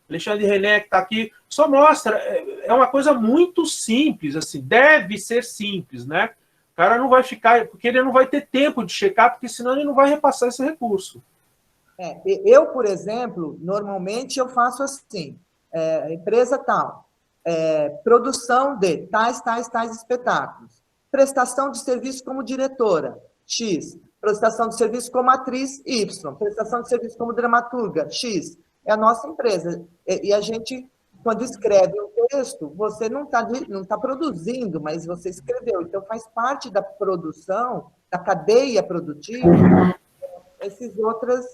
Alexandre René, está aqui. Só mostra, é uma coisa muito simples, assim, deve ser simples, né? O cara não vai ficar, porque ele não vai ter tempo de checar, porque senão ele não vai repassar esse recurso. Eu, por exemplo, normalmente eu faço assim, empresa tal, produção de tais espetáculos, prestação de serviço como diretora, X, prestação de serviço como atriz, Y, prestação de serviço como dramaturga, X. É a nossa empresa. E a gente, quando escreve um texto, você não tá produzindo, mas você escreveu. Então, faz parte da produção, da cadeia produtiva, esses outras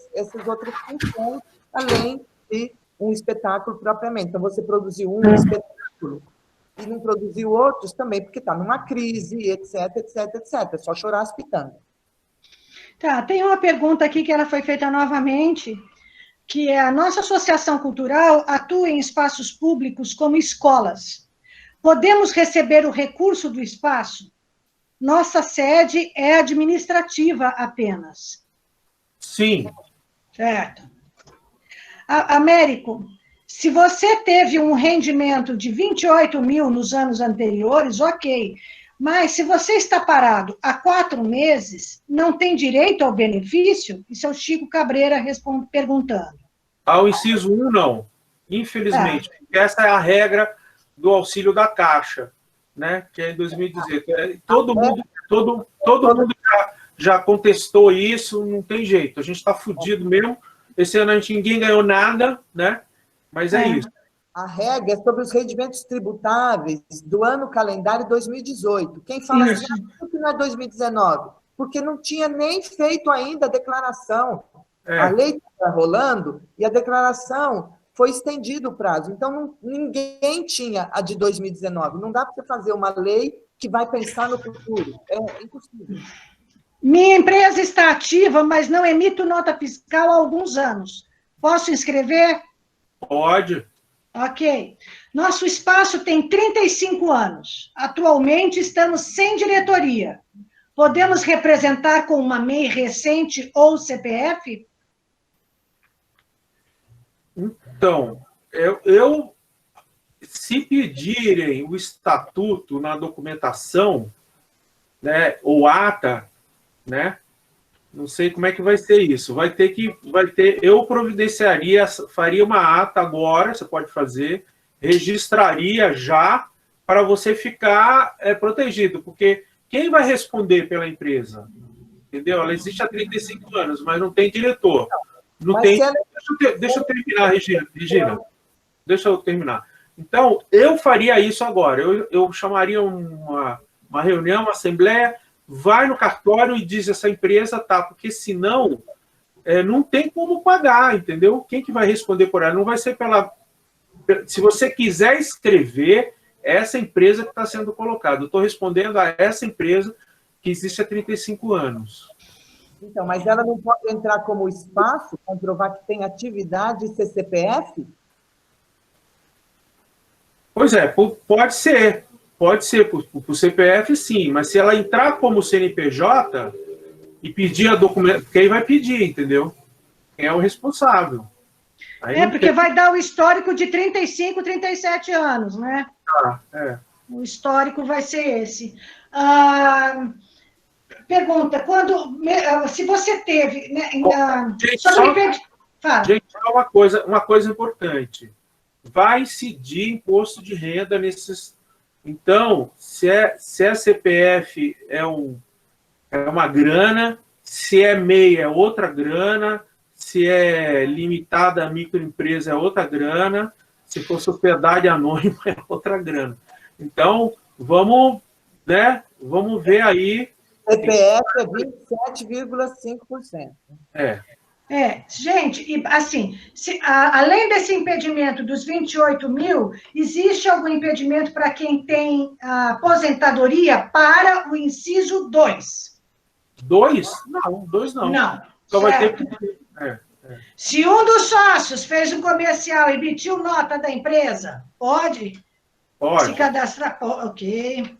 funções, além de um espetáculo propriamente. Então, você produziu um espetáculo e não produziu outros também, porque está numa crise, etc, etc, etc. É só chorar as pitangas. Tá, tem uma pergunta aqui que ela foi feita novamente, que é: a nossa associação cultural atua em espaços públicos como escolas. Podemos receber o recurso do espaço? Nossa sede é administrativa apenas. Sim. Certo. Américo, se você teve um rendimento de 28 mil nos anos anteriores, ok. Mas se você está parado há 4 meses, não tem direito ao benefício? Isso é o Chico Cabreira perguntando. Ao inciso 1, não. Infelizmente. Essa é a regra do auxílio da Caixa, né? Que é em 2018. Todo mundo já contestou isso, não tem jeito. A gente está fudido mesmo. Esse ano ninguém ganhou nada, né? Mas é isso. A regra é sobre os rendimentos tributáveis do ano calendário 2018. Quem fala assim, por que não é 2019? Porque não tinha nem feito ainda a declaração. A lei está rolando e a declaração foi estendido o prazo. Então, ninguém tinha a de 2019. Não dá para você fazer uma lei que vai pensar no futuro. É impossível. Minha empresa está ativa, mas não emito nota fiscal há alguns anos. Posso inscrever? Pode. Ok. Nosso espaço tem 35 anos. Atualmente estamos sem diretoria. Podemos representar com uma MEI recente ou CPF? Então, se pedirem o estatuto na documentação, né, ou ata, né, não sei como é que vai ser isso. Eu providenciaria, faria uma ata agora, você pode fazer, registraria já para você ficar protegido, porque quem vai responder pela empresa? Entendeu? Ela existe há 35 anos, mas não tem diretor. Não tem... Deixa eu terminar, Regina. Deixa eu terminar. Então, eu faria isso agora. Eu chamaria uma reunião, uma assembleia, vai no cartório e diz essa empresa, tá, porque senão não tem como pagar, entendeu? Quem que vai responder por ela? Não vai ser pela... Se você quiser escrever, essa empresa que está sendo colocada. Eu estou respondendo a essa empresa que existe há 35 anos. Então, mas ela não pode entrar como espaço, comprovar que tem atividade e ser CPF? Pois é, pode ser. Pode ser, por CPF, sim. Mas se ela entrar como CNPJ e pedir a documento, quem vai pedir, entendeu? Quem é o responsável. Aí porque vai dar o histórico de 35, 37 anos, né? O histórico vai ser esse. Pergunta, se você teve... Né, gente, uma coisa importante. Vai incidir imposto de renda nesses... Então, se a CPF é uma grana, se é MEI é outra grana, se é limitada a microempresa é outra grana, se for sociedade anônima é outra grana. Então, vamos ver aí. CPF é 27,5%. Gente, e assim, além desse impedimento dos 28 mil, existe algum impedimento para quem tem aposentadoria para o inciso 2? 2? Não, 2 não. Não. Só vai ter Certo. que... Se um dos sócios fez um comercial e emitiu nota da empresa, pode? Se Pode. cadastrar? Ok.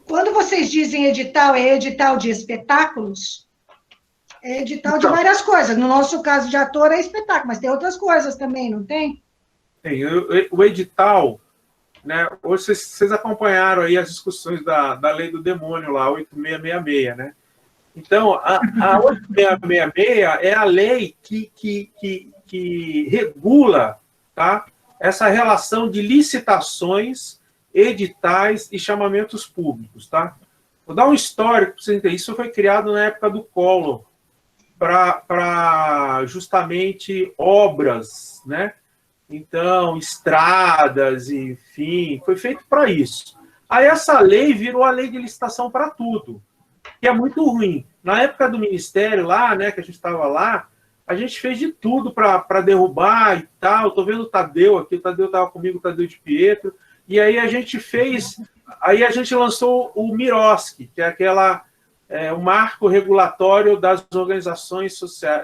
Quando vocês dizem edital, é edital de espetáculos? É edital de várias coisas. No nosso caso de ator é espetáculo, mas tem outras coisas também, não tem? Tem. O edital, né? Vocês acompanharam aí as discussões da lei do demônio lá, 8666, né? Então, a 8666 é a lei que regula, tá, essa relação de licitações, editais e chamamentos públicos, tá? Vou dar um histórico para vocês entenderem. Isso foi criado na época do Collor para justamente obras, né? Então, estradas, enfim, foi feito para isso. Aí essa lei virou a lei de licitação para tudo, que é muito ruim. Na época do Ministério lá, né, que a gente estava lá, a gente fez de tudo para derrubar e tal. Estou vendo o Tadeu aqui, o Tadeu estava comigo, o Tadeu de Pietro, e aí a gente lançou o Miroski, que é o marco regulatório das organizações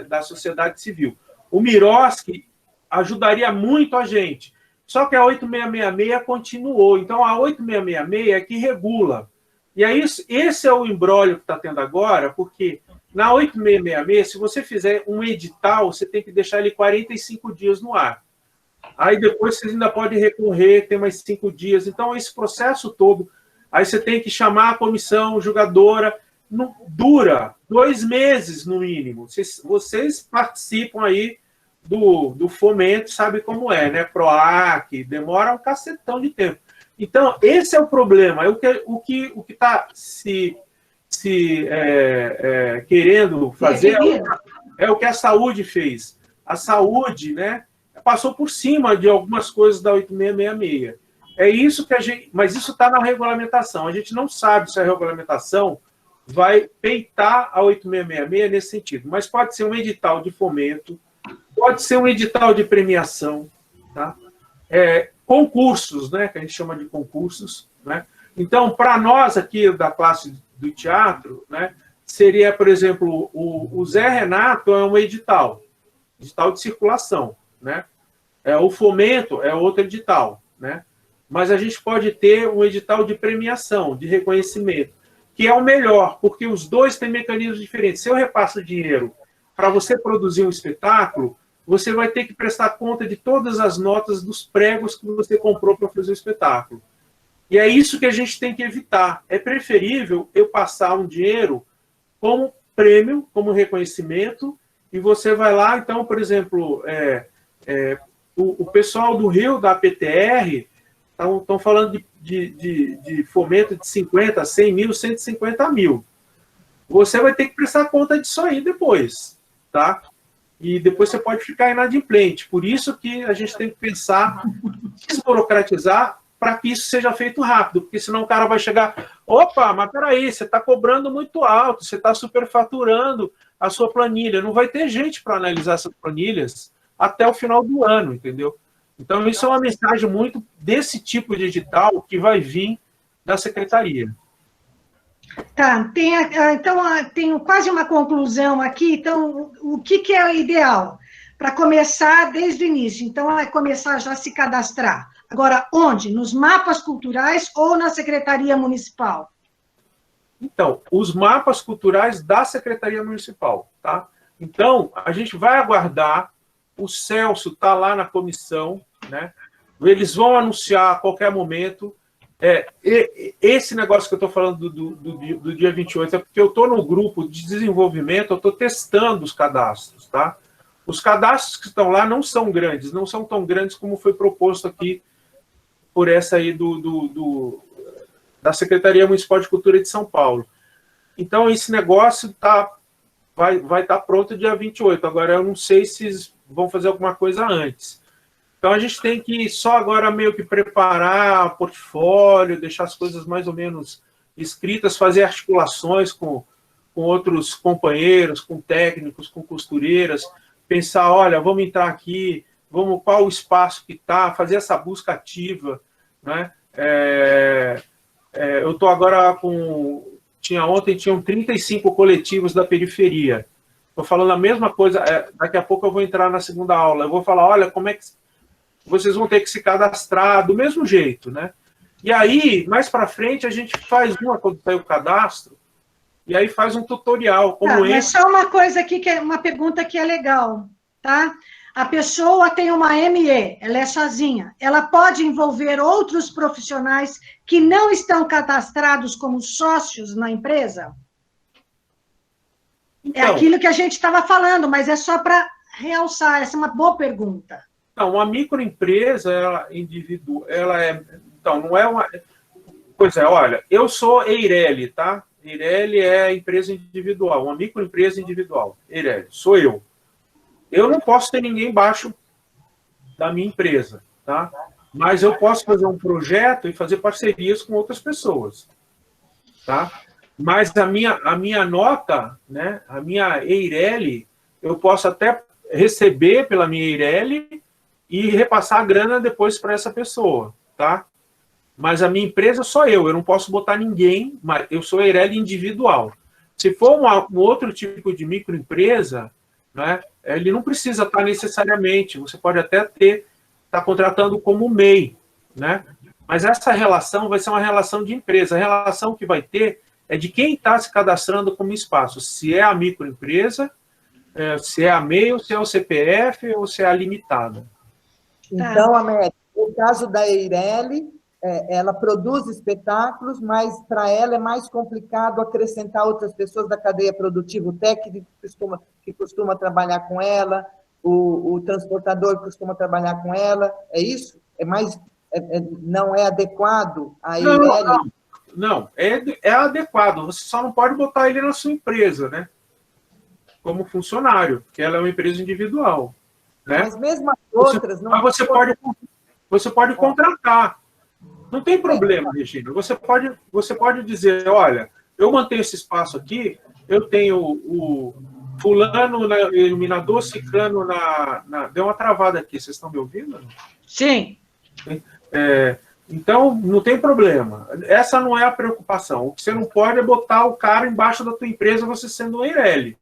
da sociedade civil. O Miroski ajudaria muito a gente. Só que a 8666 continuou. Então, a 8666 é que regula. E aí, esse é o imbróglio que está tendo agora, porque na 8666, se você fizer um edital, você tem que deixar ele 45 dias no ar. Aí depois você ainda pode recorrer, tem mais 5 dias. Então, esse processo todo, aí você tem que chamar a comissão julgadora, dura 2 meses no mínimo. Vocês participam aí do fomento, sabe como é, né? PROAC, demora um cacetão de tempo. Então, esse é o problema. O que está querendo fazer é o que a saúde fez. A saúde, né, passou por cima de algumas coisas da 8666. É isso que a gente... Mas isso está na regulamentação. A gente não sabe se a regulamentação vai peitar a 8666 nesse sentido. Mas pode ser um edital de fomento, pode ser um edital de premiação, tá? Concursos, né, que a gente chama de concursos, né? Então, para nós aqui da classe do teatro, né, seria, por exemplo, o Zé Renato é um edital de circulação, né? O fomento é outro edital, né? Mas a gente pode ter um edital de premiação, de reconhecimento, que é o melhor, porque os dois têm mecanismos diferentes. Se eu repasso dinheiro para você produzir um espetáculo, você vai ter que prestar conta de todas as notas dos pregos que você comprou para fazer o espetáculo. E é isso que a gente tem que evitar. É preferível eu passar um dinheiro como prêmio, como reconhecimento, e você vai lá, então, por exemplo, o pessoal do Rio, da PTR, estão falando de fomento de 50, 100 mil, 150 mil. Você vai ter que prestar conta disso aí depois, tá? E depois você pode ficar inadimplente. Por isso que a gente tem que pensar, desburocratizar, para que isso seja feito rápido, porque senão o cara vai chegar, opa, mas peraí, você está cobrando muito alto, você está superfaturando a sua planilha. Não vai ter gente para analisar essas planilhas até o final do ano, entendeu? Então, isso é uma mensagem muito desse tipo de edital que vai vir da secretaria. Tá, então tenho quase uma conclusão aqui. Então, o que é o ideal? Para começar desde o início. Então, é começar já a se cadastrar. Agora, onde? Nos mapas culturais ou na Secretaria Municipal? Então, os mapas culturais da Secretaria Municipal, tá? Então, a gente vai aguardar, o Celso está lá na comissão, né? Eles vão anunciar a qualquer momento. Esse negócio que eu estou falando do dia 28 é porque eu estou no grupo de desenvolvimento, eu estou testando os cadastros, tá? Os cadastros que estão lá não são grandes, não são tão grandes como foi proposto aqui por essa aí da Secretaria Municipal de Cultura de São Paulo. Então, esse negócio vai estar pronto dia 28. Agora, eu não sei se vão fazer alguma coisa antes. Então, a gente tem que só agora meio que preparar portfólio, deixar as coisas mais ou menos escritas, fazer articulações com outros companheiros, com técnicos, com costureiras, pensar, olha, vamos entrar aqui, qual o espaço que está, fazer essa busca ativa, né? Eu estou agora ontem tinham 35 coletivos da periferia. Estou falando a mesma coisa, daqui a pouco eu vou entrar na segunda aula, eu vou falar, olha, como é que vocês vão ter que se cadastrar do mesmo jeito, né? E aí, mais para frente, a gente faz quando sair o cadastro, e aí faz um tutorial. Mas só uma coisa aqui, uma pergunta que é legal, tá? A pessoa tem uma ME, ela é sozinha. Ela pode envolver outros profissionais que não estão cadastrados como sócios na empresa? Então, é aquilo que a gente estava falando, mas é só para realçar, essa é uma boa pergunta. Não, uma microempresa, então, não é uma... Pois é, olha, eu sou Eireli, tá? Eireli é empresa individual, uma microempresa individual. Eireli, sou eu. Eu não posso ter ninguém embaixo da minha empresa, tá? Mas eu posso fazer um projeto e fazer parcerias com outras pessoas, tá? Mas a minha nota, né, a minha Eireli, eu posso até receber pela minha Eireli e repassar a grana depois para essa pessoa, tá? Mas a minha empresa sou eu não posso botar ninguém, mas eu sou Eireli individual. Se for um outro tipo de microempresa, né, ele não precisa estar necessariamente, você pode até estar contratando como MEI, né? Mas essa relação vai ser uma relação de empresa. A relação que vai ter é de quem está se cadastrando como espaço, se é a microempresa, se é a MEI, ou se é o CPF, ou se é a limitada. Então, América, o caso da Eireli, ela produz espetáculos, mas para ela é mais complicado acrescentar outras pessoas da cadeia produtiva, o técnico que costuma trabalhar com ela, o transportador que costuma trabalhar com ela, é isso? Não é adequado a Eireli? Não, é adequado, você só não pode botar ele na sua empresa, né? Como funcionário, porque ela é uma empresa individual, né? Mas mesmo as outras... Mas você pode contratar. Não tem problema, Regina. Você pode dizer, olha, eu mantenho esse espaço aqui, eu tenho o fulano na iluminador, ciclano Deu uma travada aqui, vocês estão me ouvindo? Sim. Então, não tem problema. Essa não é a preocupação. O que você não pode é botar o cara embaixo da tua empresa, você sendo um Eireli.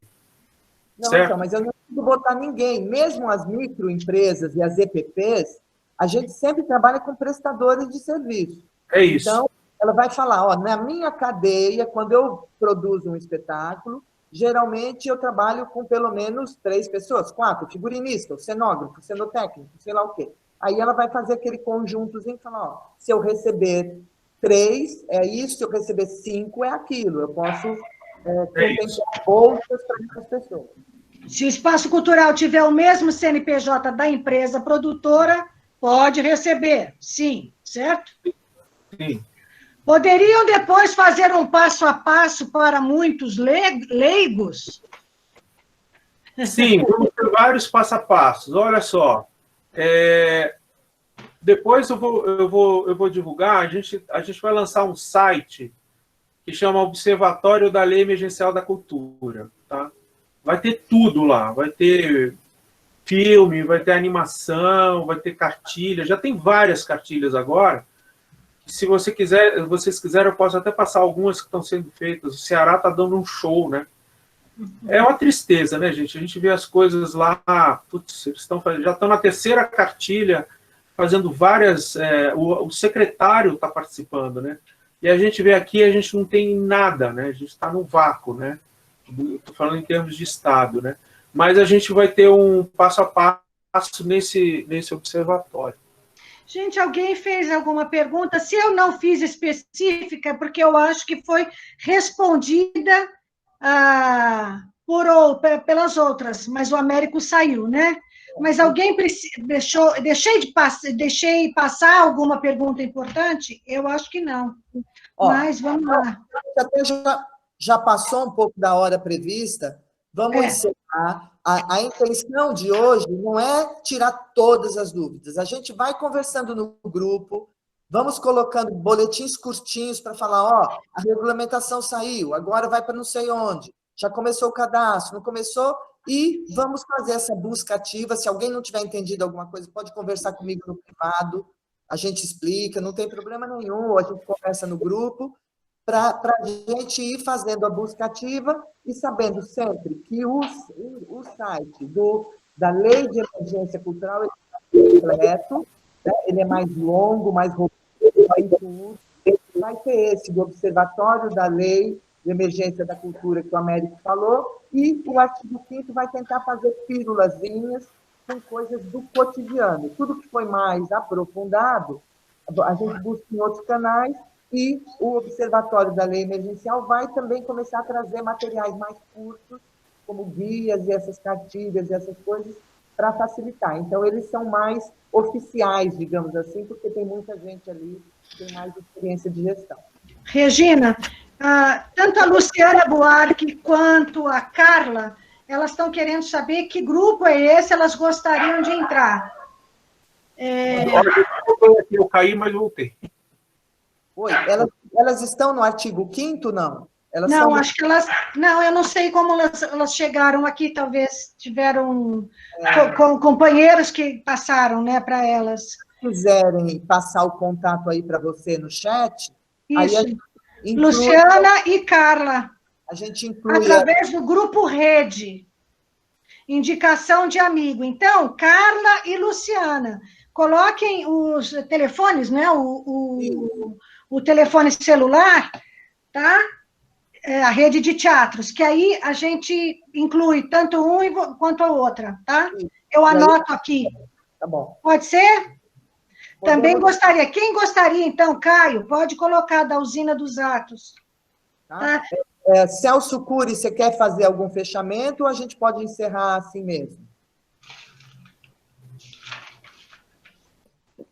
Não, então, mas eu não preciso botar ninguém. Mesmo as microempresas e as EPPs, a gente sempre trabalha com prestadores de serviço. É isso. Então, ela vai falar, na minha cadeia, quando eu produzo um espetáculo, geralmente eu trabalho com pelo menos 3 pessoas, 4, figurinista, o cenógrafo, o cenotécnico, sei lá o quê. Aí ela vai fazer aquele conjuntozinho e falar, se eu receber 3, é isso, se eu receber 5, é aquilo. Eu posso contemplar bolsas para essas pessoas. Se o espaço cultural tiver o mesmo CNPJ da empresa produtora, pode receber, sim, certo? Sim. Poderiam depois fazer um passo a passo para muitos leigos? Sim, vamos ter vários passo a passos. Olha só, depois eu vou divulgar, a gente vai lançar um site que chama Observatório da Lei Emergencial da Cultura, tá? Vai ter tudo lá, vai ter filme, vai ter animação, vai ter cartilha, já tem várias cartilhas agora. Se vocês quiserem, eu posso até passar algumas que estão sendo feitas. O Ceará está dando um show, né? É uma tristeza, né, gente? A gente vê as coisas lá, putz, eles já estão na 3ª cartilha, fazendo várias... o secretário está participando, né? E a gente vê aqui, a gente não tem nada, né? A gente está no vácuo, né? Estou falando em termos de Estado, né? Mas a gente vai ter um passo a passo nesse observatório. Gente, alguém fez alguma pergunta? Se eu não fiz específica, porque eu acho que foi respondida pelas outras, mas o Américo saiu, né? Mas alguém deixei passar alguma pergunta importante? Eu acho que não. Ó, Mas vamos lá. até já passou um pouco da hora prevista, vamos encerrar. A intenção de hoje não é tirar todas as dúvidas, a gente vai conversando no grupo, vamos colocando boletins curtinhos para falar, ó, a regulamentação saiu, agora vai para não sei onde, já começou o cadastro, não começou, e vamos fazer essa busca ativa. Se alguém não tiver entendido alguma coisa, pode conversar comigo no privado, a gente explica, não tem problema nenhum, a gente conversa no grupo, para a gente ir fazendo a busca ativa e sabendo sempre que o site da Lei de Emergência Cultural é completo, né? Ele é mais longo, mais robusto, vai ter esse do Observatório da Lei de Emergência da Cultura que o Américo falou, e o artigo 5º vai tentar fazer pílulazinhas com coisas do cotidiano. Tudo que foi mais aprofundado, a gente busca em outros canais, e o Observatório da Lei Emergencial vai também começar a trazer materiais mais curtos, como guias e essas cartilhas e essas coisas, para facilitar. Então, eles são mais oficiais, digamos assim, porque tem muita gente ali que tem mais experiência de gestão. Regina, tanto a Luciana Buarque quanto a Carla, elas estão querendo saber que grupo é esse, elas gostariam de entrar. Eu caí, mas voltei. Oi, elas estão no artigo 5º, não? Não, acho que elas... Não, eu não sei como elas chegaram aqui, talvez tiveram companheiros que passaram, né, para elas. Se quiserem passar o contato aí para você no chat... Isso, aí a gente inclui, Luciana e Carla. A gente inclui... Através do grupo Rede. Indicação de amigo. Então, Carla e Luciana, coloquem os telefones, né, o telefone celular, tá? A rede de teatros, que aí a gente inclui tanto um quanto a outra, tá? Eu anoto aqui. Tá bom. Pode ser? Também gostaria. Quem gostaria, então, Caio, pode colocar da Usina dos Atos. Tá? Celso Cury, você quer fazer algum fechamento ou a gente pode encerrar assim mesmo?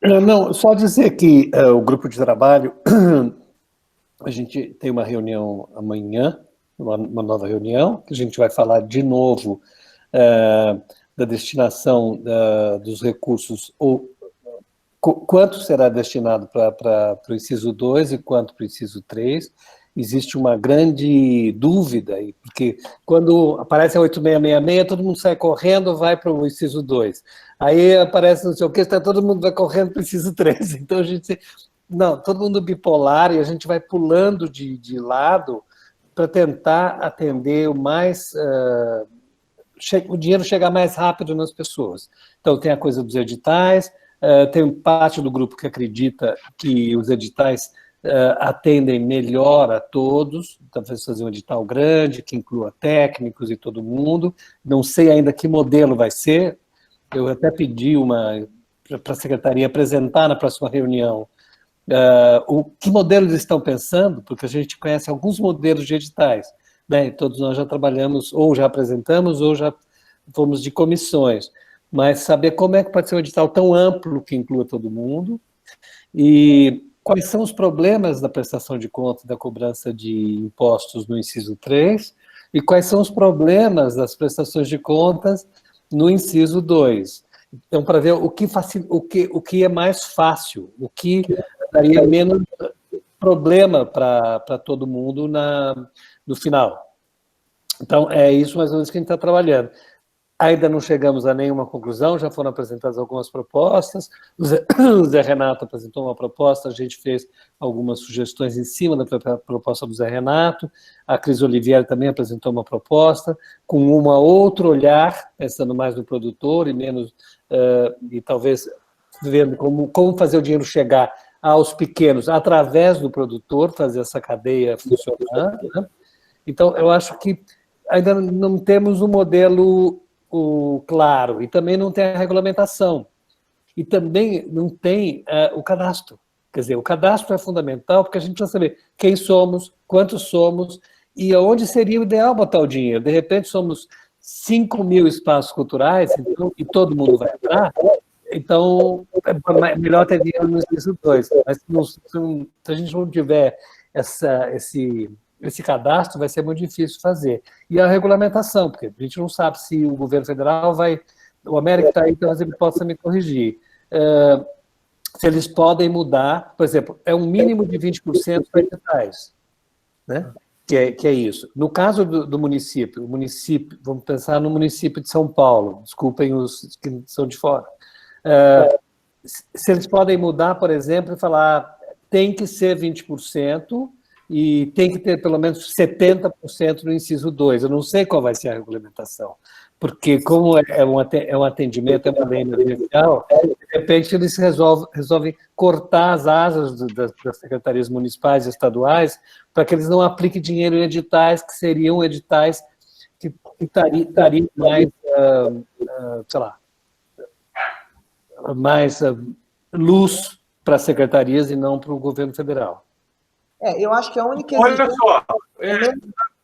Não, só dizer que o grupo de trabalho, a gente tem uma reunião amanhã, uma nova reunião, que a gente vai falar de novo da destinação dos recursos, ou quanto será destinado para o inciso 2 e quanto para o inciso 3. Existe uma grande dúvida, porque quando aparece a 8666, todo mundo sai correndo, vai para o inciso 2. Aí aparece não sei o que, todo mundo vai correndo para o inciso 3. Então a gente... Não, todo mundo bipolar, e a gente vai pulando de lado para tentar atender o mais... o dinheiro chegar mais rápido nas pessoas. Então tem a coisa dos editais, tem parte do grupo que acredita que os editais atendem melhor a todos, talvez fazer um edital grande, que inclua técnicos e todo mundo. Não sei ainda que modelo vai ser. Eu até pedi para a secretaria apresentar na próxima reunião que modelo eles estão pensando, porque a gente conhece alguns modelos de editais, né? Todos nós já trabalhamos, ou já apresentamos, ou já fomos de comissões, mas saber como é que pode ser um edital tão amplo que inclua todo mundo, e quais são os problemas da prestação de contas, da cobrança de impostos no inciso 3, e quais são os problemas das prestações de contas no inciso 2. Então, para ver o que é mais fácil, o que daria menos problema para todo mundo no final. Então, é isso mais ou menos que a gente está trabalhando. Ainda não chegamos a nenhuma conclusão, já foram apresentadas algumas propostas, o Zé Renato apresentou uma proposta, a gente fez algumas sugestões em cima da proposta do Zé Renato, a Cris Olivieri também apresentou uma proposta, com um outro olhar, pensando mais no produtor e menos, e talvez vendo como fazer o dinheiro chegar aos pequenos através do produtor, fazer essa cadeia funcionar, né? Então, eu acho que ainda não temos um modelo claro, e também não tem a regulamentação, e também não tem o cadastro. Quer dizer, o cadastro é fundamental, porque a gente precisa saber quem somos, quantos somos, e onde seria o ideal botar o dinheiro. De repente somos 5 mil espaços culturais, então, e todo mundo vai entrar, então é melhor ter dinheiro no inciso 2. Mas se a gente não tiver esse cadastro, vai ser muito difícil fazer. E a regulamentação, porque a gente não sabe se o governo federal vai... O Américo está aí, talvez ele possa me corrigir. Se eles podem mudar, por exemplo, é um mínimo de 20% para editais, né? Que é isso. No caso do município, vamos pensar no município de São Paulo, desculpem os que são de fora. Se eles podem mudar, por exemplo, e falar tem que ser 20% e tem que ter pelo menos 70% no inciso 2. Eu não sei qual vai ser a regulamentação, porque como é um atendimento, é uma lei emergencial, de repente eles resolvem cortar as asas das secretarias municipais e estaduais para que eles não apliquem dinheiro em editais que seriam editais que estariam mais, sei lá, mais luz para as secretarias e não para o governo federal. Eu acho que a única... Olha só,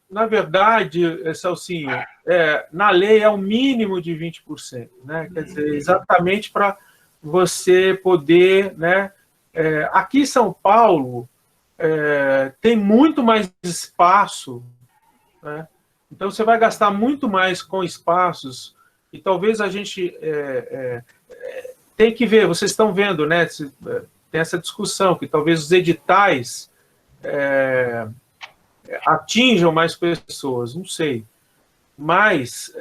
na verdade, Celcinho, na lei é o mínimo de 20%, né? Quer dizer, exatamente para você poder, né? Aqui em São Paulo tem muito mais espaço, né? Então você vai gastar muito mais com espaços e talvez a gente tem que ver, vocês estão vendo, né? Tem essa discussão que talvez os editais atinjam mais pessoas, não sei. Mas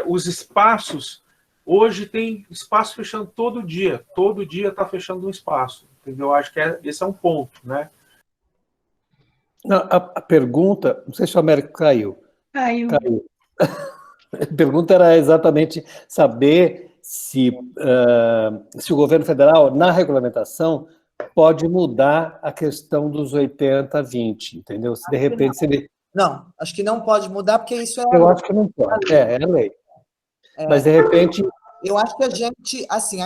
os espaços, hoje tem espaço fechando todo dia está fechando um espaço, entendeu? Acho que esse é um ponto, né? Não, a pergunta, não sei se o Américo caiu. Caiu. A pergunta era exatamente saber se o governo federal, na regulamentação, pode mudar a questão dos 80-20, entendeu? Se de repente... Não, acho que não pode mudar, porque isso é... Eu acho que não pode, é lei. Mas, de repente... Eu acho que a gente, assim,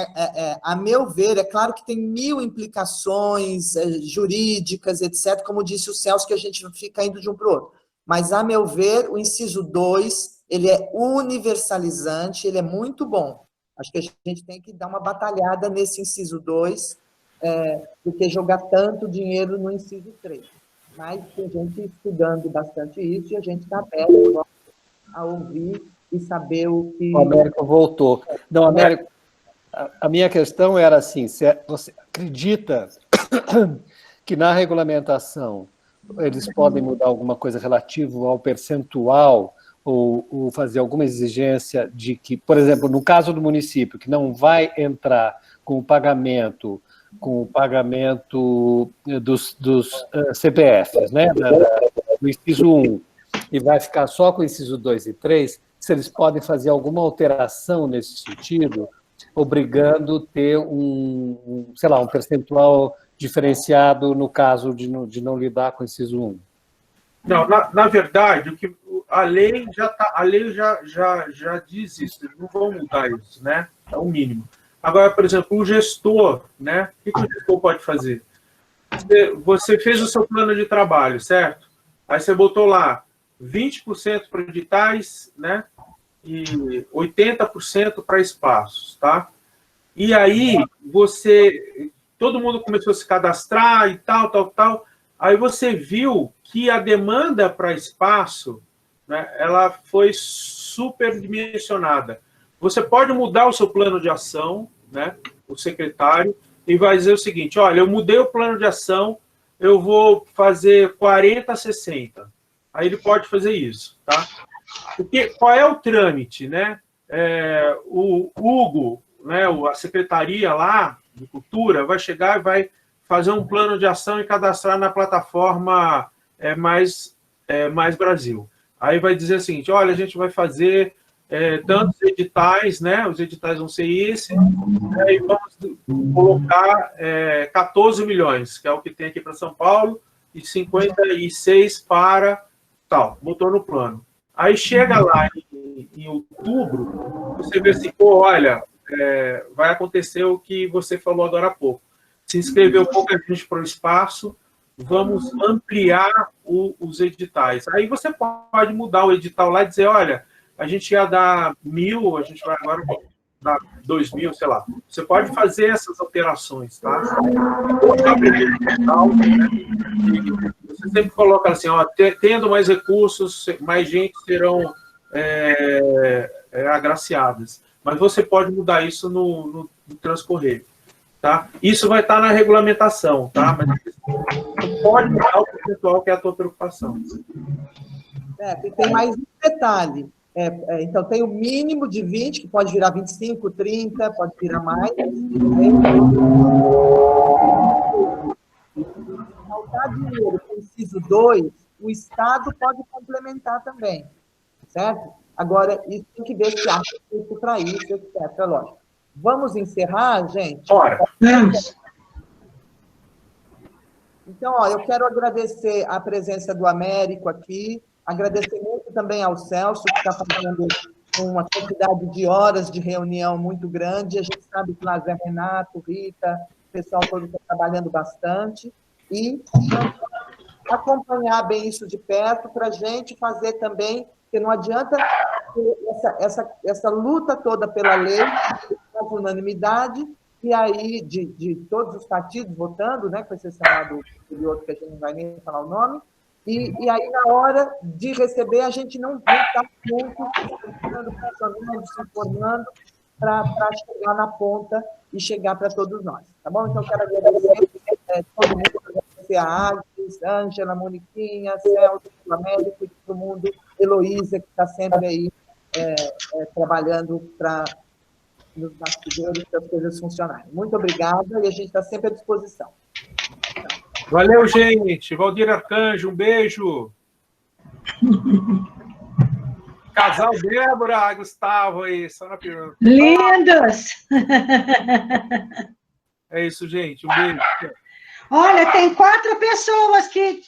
a meu ver, é claro que tem 1000 implicações jurídicas, etc., como disse o Celso, que a gente fica indo de um para o outro. Mas, a meu ver, o inciso 2, ele é universalizante, ele é muito bom. Acho que a gente tem que dar uma batalhada nesse inciso 2, do que jogar tanto dinheiro no inciso 3. Mas tem gente estudando bastante isso e a gente está aberto a ouvir e saber o que... O Américo voltou. Não, Américo, a minha questão era assim, você acredita que na regulamentação eles podem mudar alguma coisa relativa ao percentual ou fazer alguma exigência de que, por exemplo, no caso do município, que não vai entrar com o pagamento dos CPFs, né, do inciso 1, e vai ficar só com o inciso 2 e 3, se eles podem fazer alguma alteração nesse sentido, obrigando ter sei lá, um percentual diferenciado no caso de não lidar com o inciso 1. Não, na verdade, a lei já diz isso, eles não vão mudar isso, né? É o mínimo. Agora, por exemplo, o gestor, né? O que o gestor pode fazer? Você fez o seu plano de trabalho, certo? Aí você botou lá 20% para editais, né? E 80% para espaços, tá? E aí todo mundo começou a se cadastrar e tal. Aí você viu que a demanda para espaço, né? Ela foi superdimensionada. Você pode mudar o seu plano de ação, né? O secretário, e vai dizer o seguinte: olha, eu mudei o plano de ação, eu vou fazer 40-60. Aí ele pode fazer isso, tá? Porque qual é o trâmite, né? O Hugo, né? A secretaria lá de cultura vai chegar e vai fazer um plano de ação e cadastrar na plataforma mais Brasil. Aí vai dizer o seguinte: olha, a gente vai fazer tantos editais, né? Os editais vão ser esse, e vamos colocar 14 milhões, que é o que tem aqui para São Paulo, e 56 para tal, botou no plano. Aí chega lá em outubro, você vê assim, pô, olha, vai acontecer o que você falou agora há pouco. Se inscreveu pouca gente para o espaço, vamos ampliar os editais. Aí você pode mudar o edital lá e dizer, olha, a gente ia dar 1.000, a gente vai agora dar 2.000, sei lá. Você pode fazer essas alterações, tá? Você sempre coloca assim, ó, tendo mais recursos, mais gente serão agraciadas. Mas você pode mudar isso no transcorrer, tá? Isso vai estar na regulamentação, tá? Mas você pode mudar o percentual, que é a tua preocupação. E tem mais um detalhe. Então, tem o mínimo de 20, que pode virar 25, 30, pode virar mais. Faltar dinheiro para o inciso 2, o Estado pode complementar também, certo? Agora, isso tem que ver se acha custo para isso, etc. Lógico. Vamos encerrar, gente? Bora. Vamos. Então, ó, eu quero agradecer a presença do Américo aqui, agradecer muito também ao Celso, que está fazendo uma quantidade de horas de reunião muito grande. A gente sabe que lá Zé Renato, Rita, o pessoal todo está trabalhando bastante. E acompanhar bem isso de perto para a gente fazer também, porque não adianta essa luta toda pela lei, com unanimidade, e aí de todos os partidos votando, né, com exceção lá do outro que a gente não vai nem falar o nome, e aí na hora de receber a gente não está junto, funcionando, se informando, para chegar na ponta e chegar para todos nós, tá bom? Então, eu quero agradecer todo mundo, agradecer a Agnes, Ângela, Moniquinha, Celso, Américo e todo mundo, Heloísa, que está sempre aí trabalhando nos bastidores para as coisas funcionarem. Muito obrigada e a gente está sempre à disposição. Valeu, gente. Valdir Arcanjo, um beijo. Casal Débora, Gustavo aí, só na pergunta. Lindos! É isso, gente. Um beijo. Olha, tem 4 pessoas que